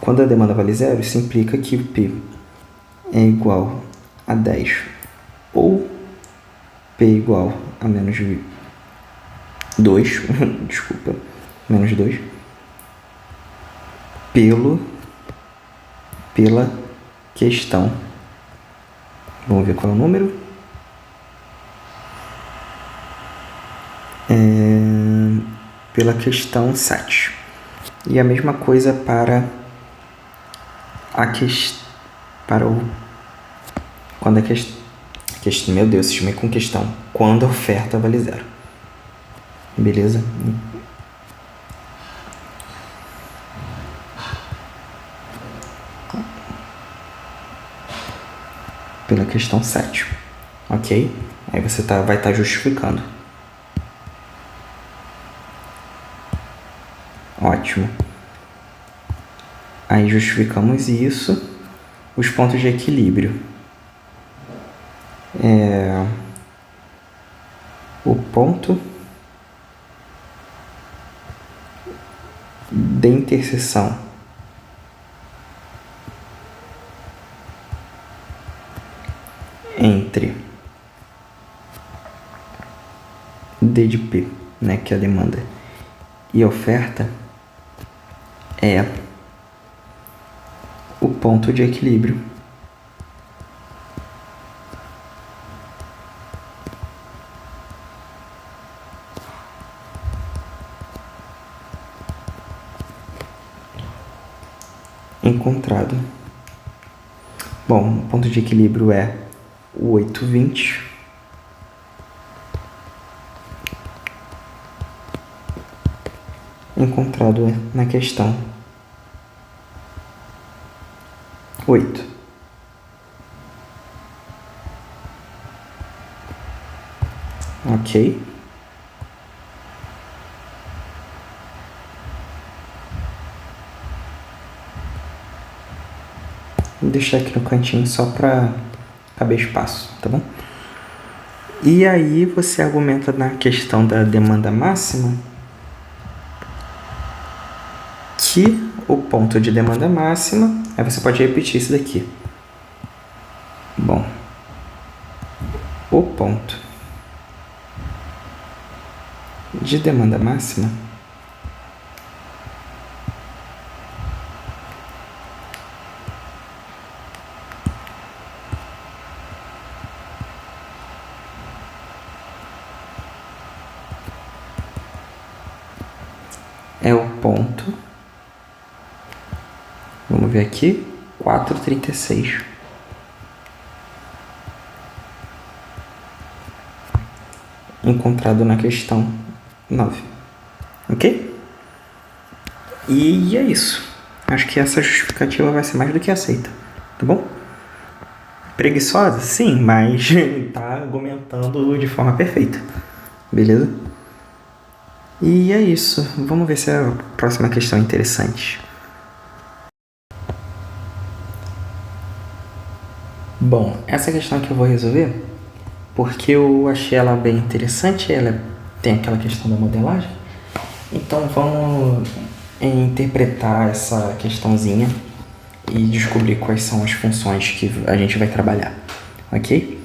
Quando a demanda vale 0, isso implica que o P é igual a 10 ou P igual a menos 2, desculpa, menos 2, pela questão. Vamos ver qual é o número. Pela questão 7. E a mesma coisa para quando a questão, meu Deus, chamei com questão, quando a oferta vale 0. Beleza? Pela questão 7. Ok? Aí você vai estar justificando. Ótimo. Aí justificamos isso. Os pontos de equilíbrio. O ponto de interseção entre D de P, né, que é a demanda, e oferta é o ponto de equilíbrio. Encontrado. Bom, o ponto de equilíbrio é o 8,20. Encontrado na questão 8. Ok. Vou deixar aqui no cantinho só para caber espaço, tá bom? E aí você argumenta na questão da demanda máxima que o ponto de demanda máxima, aí você pode repetir isso daqui. Bom, o ponto de demanda máxima é o ponto, vamos ver aqui, 4,36. Encontrado na questão 9. Ok? E é isso. Acho que essa justificativa vai ser mais do que aceita. Tá bom? Preguiçosa? Sim, mas tá argumentando de forma perfeita. Beleza? E é isso. Vamos ver se a próxima questão é interessante. Bom, essa questão que eu vou resolver, porque eu achei ela bem interessante, ela tem aquela questão da modelagem. Então vamos interpretar essa questãozinha e descobrir quais são as funções que a gente vai trabalhar, ok?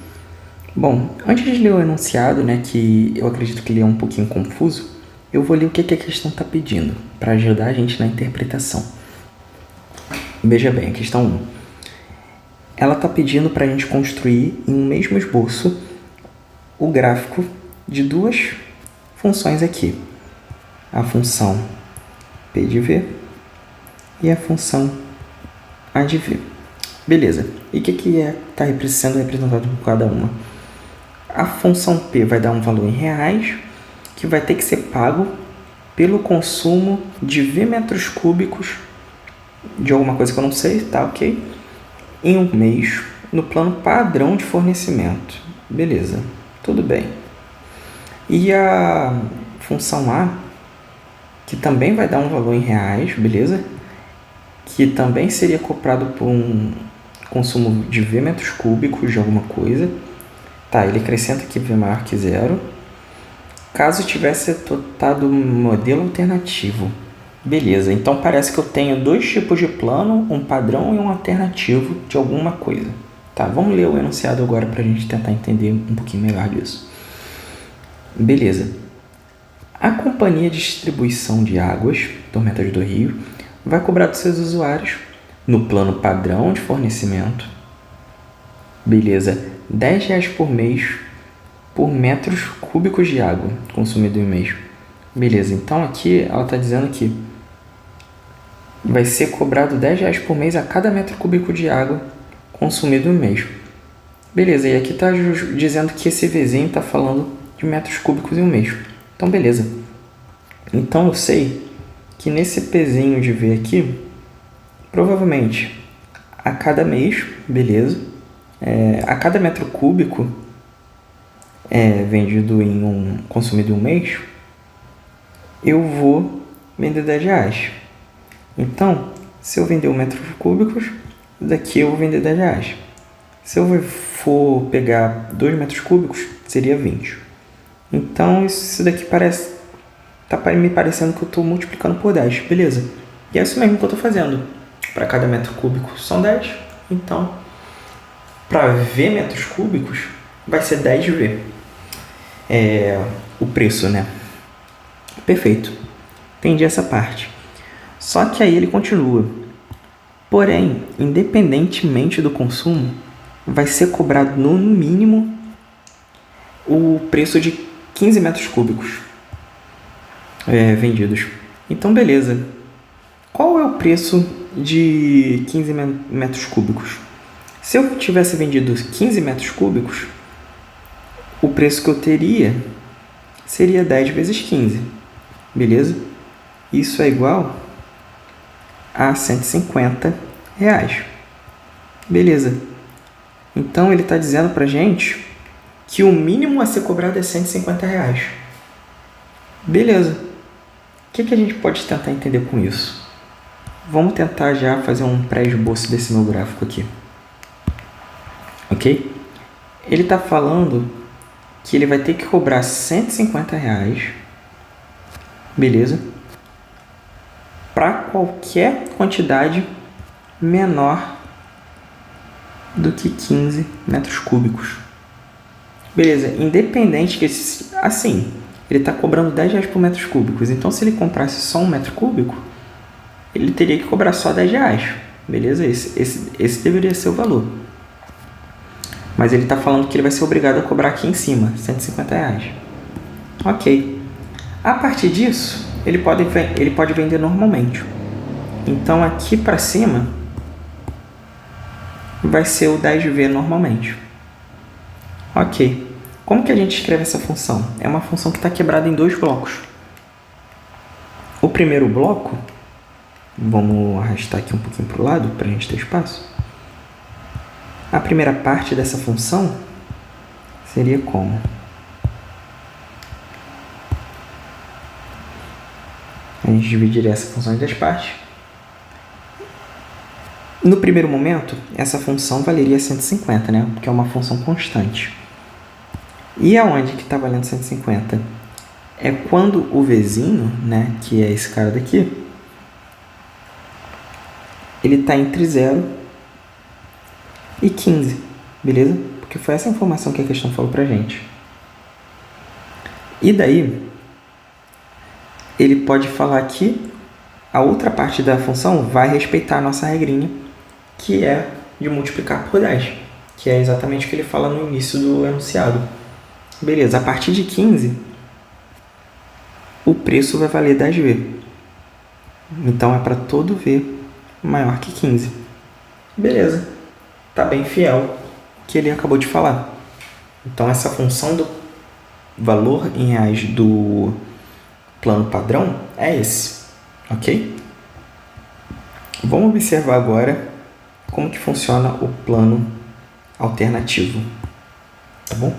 Bom, antes de ler o enunciado, né, que eu acredito que ele é um pouquinho confuso, eu vou ler o que a questão está pedindo, para ajudar a gente na interpretação. Veja bem, a questão 1. Ela está pedindo para a gente construir em um mesmo esboço o gráfico de duas funções aqui. A função P de V e a função A de V. Beleza. E o que está sendo representado por cada uma? A função P vai dar um valor em reais, que vai ter que ser pago pelo consumo de V metros cúbicos de alguma coisa que eu não sei, tá ok? Em um mês, no plano padrão de fornecimento. Beleza, tudo bem. E a função A, que também vai dar um valor em reais, beleza? Que também seria comprado por um consumo de V metros cúbicos de alguma coisa. Tá, ele acrescenta aqui V maior que zero. Caso tivesse adotado um modelo alternativo. Beleza, então parece que eu tenho dois tipos de plano, um padrão e um alternativo de alguma coisa. Tá, vamos ler o enunciado agora para a gente tentar entender um pouquinho melhor disso. Beleza. A companhia de distribuição de águas, Tormentas do Rio, vai cobrar dos seus usuários, no plano padrão de fornecimento, beleza, R$10 por mês por metros cúbicos de água consumido em um mês. Beleza, então aqui ela está dizendo que vai ser cobrado R$10 por mês a cada metro cúbico de água consumido em um mês. Beleza, e aqui está dizendo que esse Vzinho está falando de metros cúbicos em um mês. Então, beleza. Então, eu sei que nesse Pzinho de V aqui, provavelmente, a cada mês, beleza, a cada metro cúbico vendido consumido em um mês, eu vou vender R$10. Então, se eu vender 1 metro cúbicos, daqui eu vou vender R$10. Se eu for pegar 2 metros cúbicos, seria 20. Então, isso daqui tá me parecendo que eu estou multiplicando por 10, beleza? E é isso mesmo que eu estou fazendo. Para cada metro cúbico são 10, então para V metros cúbicos, vai ser 10V. O preço, né? Perfeito. Entendi essa parte. Só que aí ele continua. Porém, independentemente do consumo, vai ser cobrado no mínimo o preço de 15 metros cúbicos vendidos. Então, beleza. Qual é o preço de 15 metros cúbicos? Se eu tivesse vendido 15 metros cúbicos, o preço que eu teria seria 10 vezes 15. Beleza? Isso é igual a R$150. Beleza. Então, ele está dizendo para a gente que o mínimo a ser cobrado é R$150. Beleza. O que a gente pode tentar entender com isso? Vamos tentar já fazer um pré-esboço desse meu gráfico aqui. Ok? Ele está falando que ele vai ter que cobrar R$150. Beleza? Para qualquer quantidade menor do que 15 metros cúbicos. Beleza, independente que assim, ele está cobrando R$10 por metro cúbico. Então, se ele comprasse só 1 metro cúbico, ele teria que cobrar só R$10. Beleza? Esse deveria ser o valor. Mas ele está falando que ele vai ser obrigado a cobrar aqui em cima, R$150. Ok. A partir disso, ele pode vender normalmente. Então, aqui para cima vai ser o 10V normalmente. Ok. Como que a gente escreve essa função? É uma função que está quebrada em 2 blocos. O primeiro bloco, vamos arrastar aqui um pouquinho para o lado para a gente ter espaço. A primeira parte dessa função seria como? A gente dividiria essa função em 2 partes. No primeiro momento, essa função valeria 150, né? Porque é uma função constante. E aonde que está valendo 150? É quando o Vzinho, né, que é esse cara daqui, ele está entre 0 e 15, beleza? Porque foi essa informação que a questão falou pra gente. E daí, ele pode falar que a outra parte da função vai respeitar a nossa regrinha, que é de multiplicar por 10, que é exatamente o que ele fala no início do enunciado. Beleza, a partir de 15, o preço vai valer 10V. Então, é para todo V maior que 15. Beleza, está bem fiel que ele acabou de falar. Então, essa função do valor em reais do plano padrão é esse, ok? Vamos observar agora como que funciona o plano alternativo, tá bom?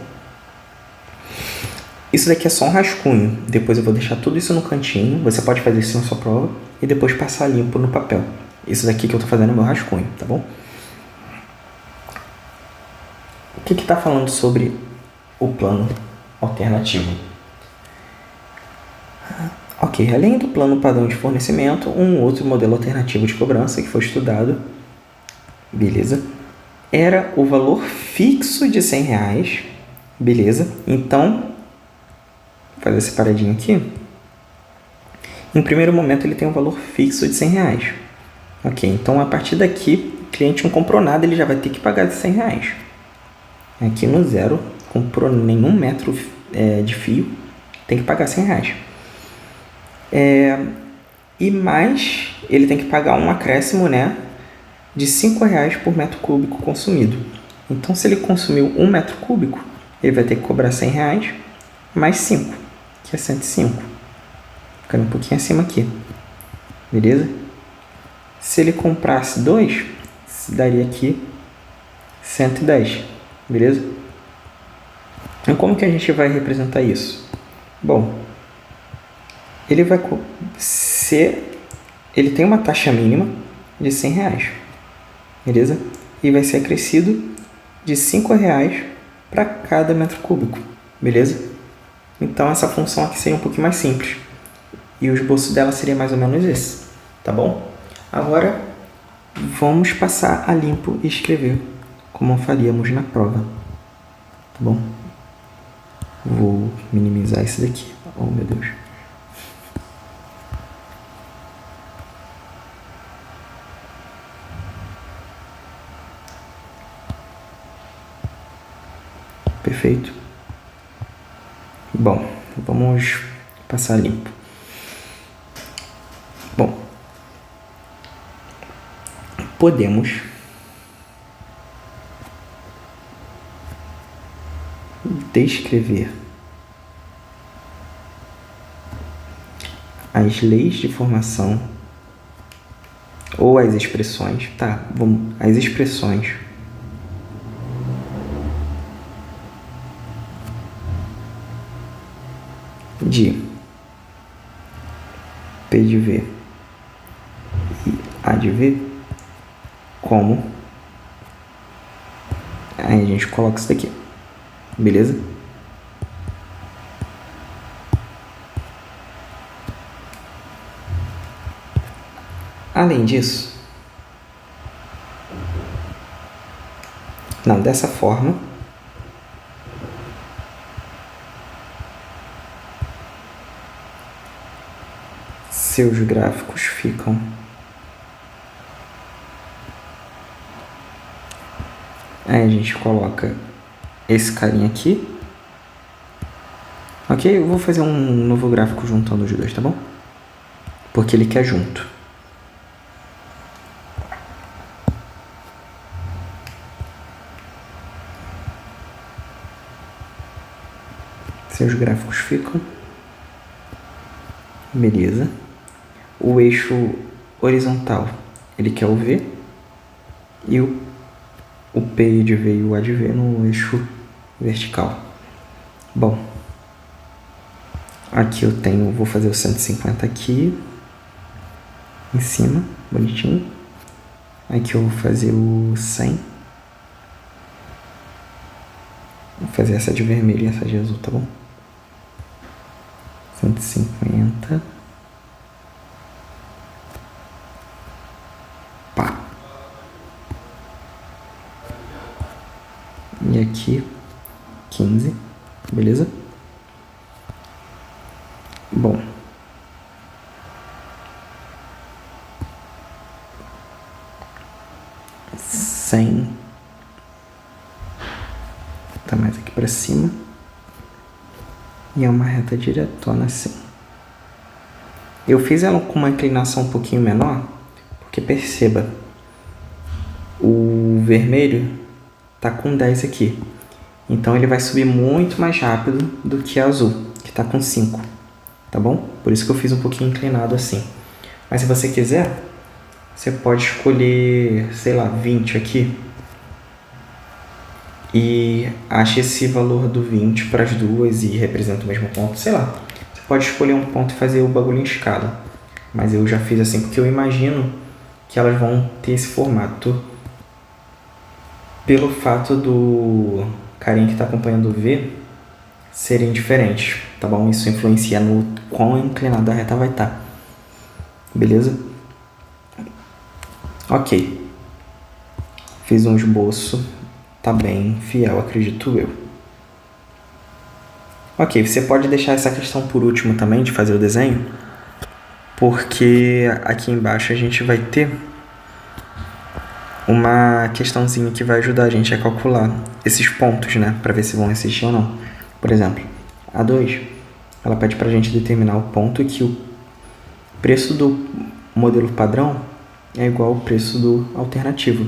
Isso daqui é só um rascunho, depois eu vou deixar tudo isso no cantinho, você pode fazer isso na sua prova e depois passar limpo no papel. Isso daqui que eu estou fazendo é o meu rascunho, tá bom? O que está falando sobre o plano alternativo? Ok, além do plano padrão de fornecimento, um outro modelo alternativo de cobrança que foi estudado, beleza, era o valor fixo de R$100, beleza? Então, vou fazer separadinho aqui. Em primeiro momento, ele tem um valor fixo de R$100. Ok, então a partir daqui, o cliente não comprou nada, ele já vai ter que pagar de R$100. Aqui no zero, comprou nenhum metro de fio, tem que pagar R$100. E mais, ele tem que pagar um acréscimo, né, de R$5 por metro cúbico consumido. Então, se ele consumiu 1 metro cúbico, ele vai ter que cobrar R$100 mais 5, que é 105. Ficando um pouquinho acima aqui. Beleza? Se ele comprasse 2, daria aqui 110. Beleza? Então, como que a gente vai representar isso? Bom, ele vai ser... Ele tem uma taxa mínima de R$100. Beleza? E vai ser acrescido de R$5 para cada metro cúbico. Beleza? Então, essa função aqui seria um pouquinho mais simples. E o esboço dela seria mais ou menos esse. Tá bom? Agora, vamos passar a limpo e escrever como faríamos na prova, tá bom? Vou minimizar isso daqui. Oh, meu Deus. Perfeito. Bom, vamos passar limpo. Bom, podemos descrever as leis de formação ou as expressões, tá? As expressões de P de V e A de V como. Aí a gente coloca isso daqui, beleza? Além disso, não, dessa forma, seus gráficos ficam aí a gente coloca esse carinha aqui. Ok? Eu vou fazer um novo gráfico juntando os dois, tá bom? Porque ele quer junto. Seus gráficos ficam. Beleza. O eixo horizontal, ele quer o V. E o P de V e o A de V no eixo vertical. Bom, aqui eu tenho, vou fazer o 150 aqui em cima, bonitinho. Aqui eu vou fazer o 100. Vou fazer essa de vermelho e essa de azul, tá bom? 150. Pá. E aqui 15, beleza? Bom, tá mais aqui pra cima e é uma reta diretona assim. Eu fiz ela com uma inclinação um pouquinho menor, porque perceba, o vermelho tá com 10 aqui, então ele vai subir muito mais rápido do que a azul, que tá com 5, tá bom? Por isso que eu fiz um pouquinho inclinado assim. Mas se você quiser, você pode escolher, sei lá, 20 aqui e acha esse valor do 20 para as duas e representa o mesmo ponto, sei lá. Você pode escolher um ponto e fazer o bagulho em escala, mas eu já fiz assim porque eu imagino que elas vão ter esse formato pelo fato do carinha que está acompanhando o V serem diferentes, tá bom? Isso influencia no quão inclinada a reta vai estar, beleza? Ok, fiz um esboço, tá bem fiel, acredito eu. Ok, você pode deixar essa questão por último também, de fazer o desenho, porque aqui embaixo a gente vai ter uma questãozinha que vai ajudar a gente a calcular esses pontos, né, para ver se vão existir ou não. Por exemplo, a 2, ela pede para a gente determinar o ponto que o preço do modelo padrão é igual ao preço do alternativo.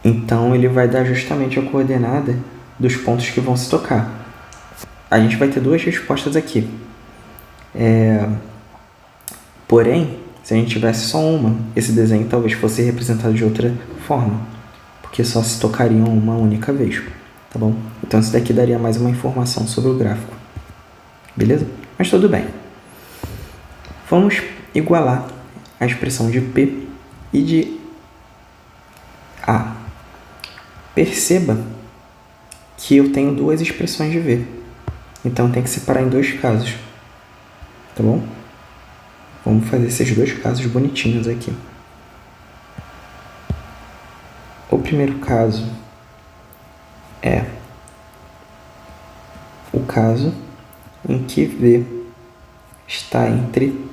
Então, ele vai dar justamente a coordenada dos pontos que vão se tocar. A gente vai ter duas respostas aqui. Porém, se a gente tivesse só uma, esse desenho talvez fosse representado de outra forma, porque só se tocariam uma única vez, tá bom? Então, isso daqui daria mais uma informação sobre o gráfico, beleza? Mas tudo bem. Vamos igualar a expressão de P e de A. Perceba que eu tenho duas expressões de V, então tem que separar em dois casos, tá bom? Vamos fazer esses dois casos bonitinhos aqui. O primeiro caso é o caso em que V está entre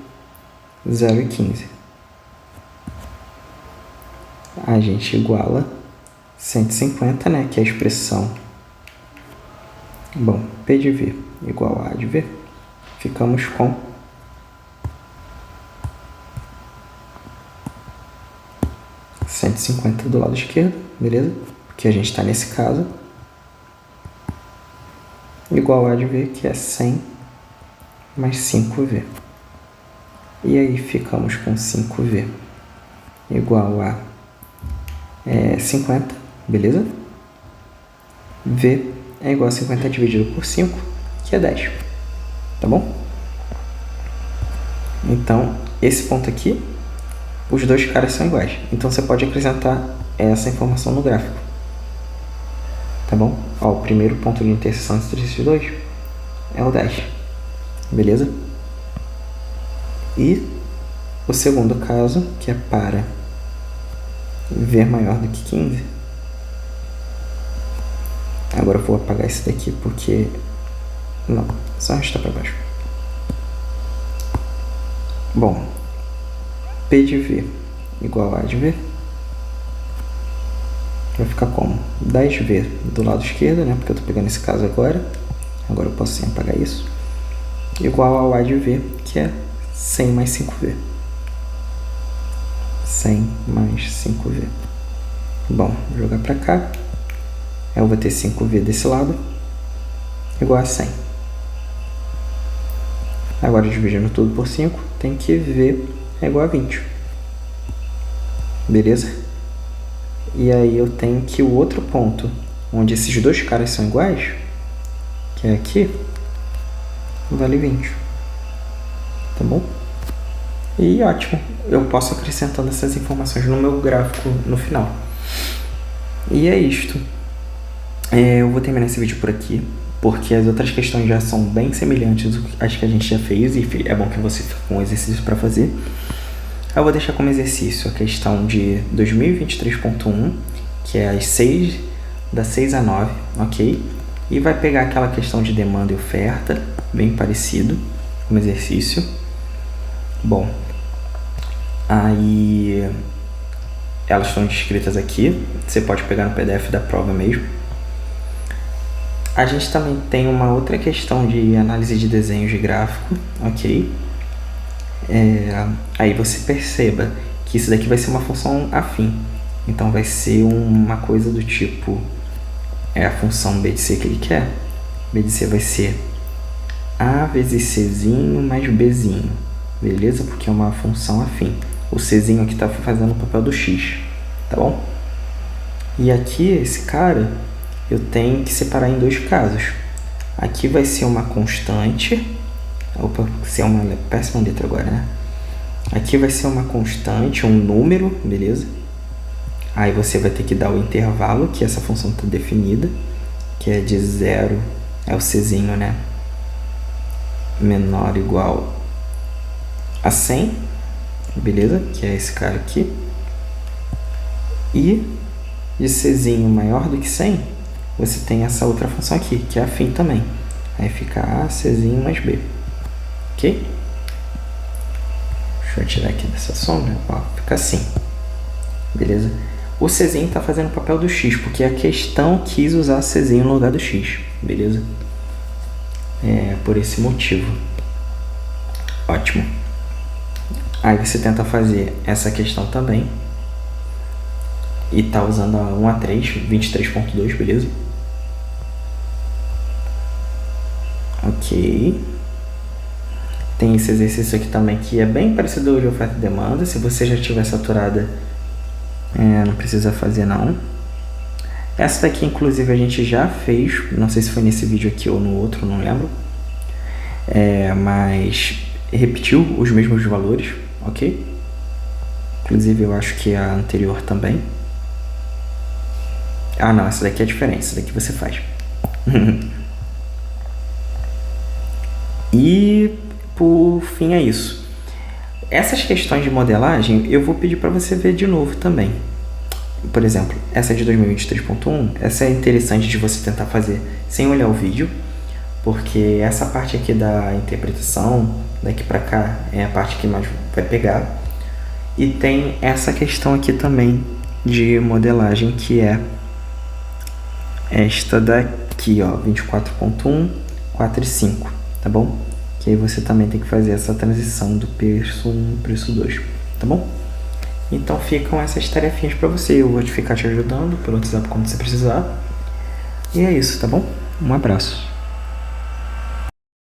0 e 15. A gente iguala 150, né, que é a expressão. Bom, P de V igual a de V. Ficamos com 150 do lado esquerdo, beleza? Porque a gente está nesse caso. Igual a de V, que é 100 mais 5V. E aí ficamos com 5V igual a 50, beleza? V é igual a 50 dividido por 5, que é 10, tá bom? Então, esse ponto aqui, os dois caras são iguais. Então, você pode acrescentar essa informação no gráfico, tá bom? Ó, o primeiro ponto de interseção entre esses dois é o 10, beleza? E o segundo caso, que é para V maior do que 15. Agora eu vou apagar esse daqui porque... Não, só arrastar para baixo. Bom, P de V igual a de V. Vai ficar como? 10V do lado esquerdo, né? Porque eu estou pegando esse caso agora. Agora eu posso sim apagar isso. Igual ao A de V, que é 100 mais 5V. 100 mais 5V. Bom, vou jogar para cá. Eu vou ter 5V desse lado, igual a 100. Agora, dividindo tudo por 5, tem que V é igual a 20. Beleza? E aí eu tenho que o outro ponto, onde esses dois caras são iguais, que é aqui, vale 20. Tá bom? E ótimo, eu posso acrescentando essas informações no meu gráfico no final. E é isto. Eu vou terminar esse vídeo por aqui, porque as outras questões já são bem semelhantes às que a gente já fez, e é bom que você fique com um exercício para fazer. Eu vou deixar como exercício a questão de 2023.1, que é das 6 a 9, ok? E vai pegar aquela questão de demanda e oferta, bem parecido, como exercício. Bom, aí elas estão descritas aqui, você pode pegar no PDF da prova mesmo. A gente também tem uma outra questão de análise de desenhos de gráfico, ok? Aí você perceba que isso daqui vai ser uma função afim. Então vai ser uma coisa do tipo, a função B de C que ele quer. B de C vai ser A vezes Czinho mais Bzinho, beleza? Porque é uma função afim. O Czinho aqui está fazendo o papel do X, tá bom? E aqui, esse cara, eu tenho que separar em dois casos. Aqui vai ser uma constante. Opa, ser uma péssima letra agora, né? Aqui vai ser uma constante, um número, beleza? Aí você vai ter que dar o intervalo, que essa função está definida, que é de 0, é o Czinho, né? Menor ou igual a 100, beleza? Que é esse cara aqui. E de Czinho maior do que 100, você tem essa outra função aqui, que é afim também. Aí fica A, Czinho mais B. Ok? Deixa eu tirar aqui dessa sombra. Ó, fica assim. Beleza? O Czinho está fazendo o papel do X, porque a questão quis usar Czinho no lugar do X. Beleza? Por esse motivo. Ótimo. Aí você tenta fazer essa questão também. E tá usando a 1 a 3, 23.2, beleza? Ok. Tem esse exercício aqui também que é bem parecido ao de oferta e demanda. Se você já tiver saturada, não precisa fazer não. Essa daqui, inclusive, a gente já fez. Não sei se foi nesse vídeo aqui ou no outro, não lembro. Mas repetiu os mesmos valores, ok? Inclusive, eu acho que a anterior também. Ah, não, essa daqui é diferente. Essa daqui você faz. E, por fim, é isso. Essas questões de modelagem, eu vou pedir para você ver de novo também. por exemplo, essa de 2023.1, essa é interessante de você tentar fazer sem olhar o vídeo, porque essa parte aqui da interpretação, daqui pra cá, é a parte que mais vai pegar. E tem essa questão aqui também de modelagem, que é esta daqui, ó, 24.1, 4 e 5, tá bom? Que aí você também tem que fazer essa transição do preço 1 para preço 2, tá bom? Então ficam essas tarefinhas para você. Eu vou ficar te ajudando pelo WhatsApp quando você precisar. E é isso, tá bom? Um abraço.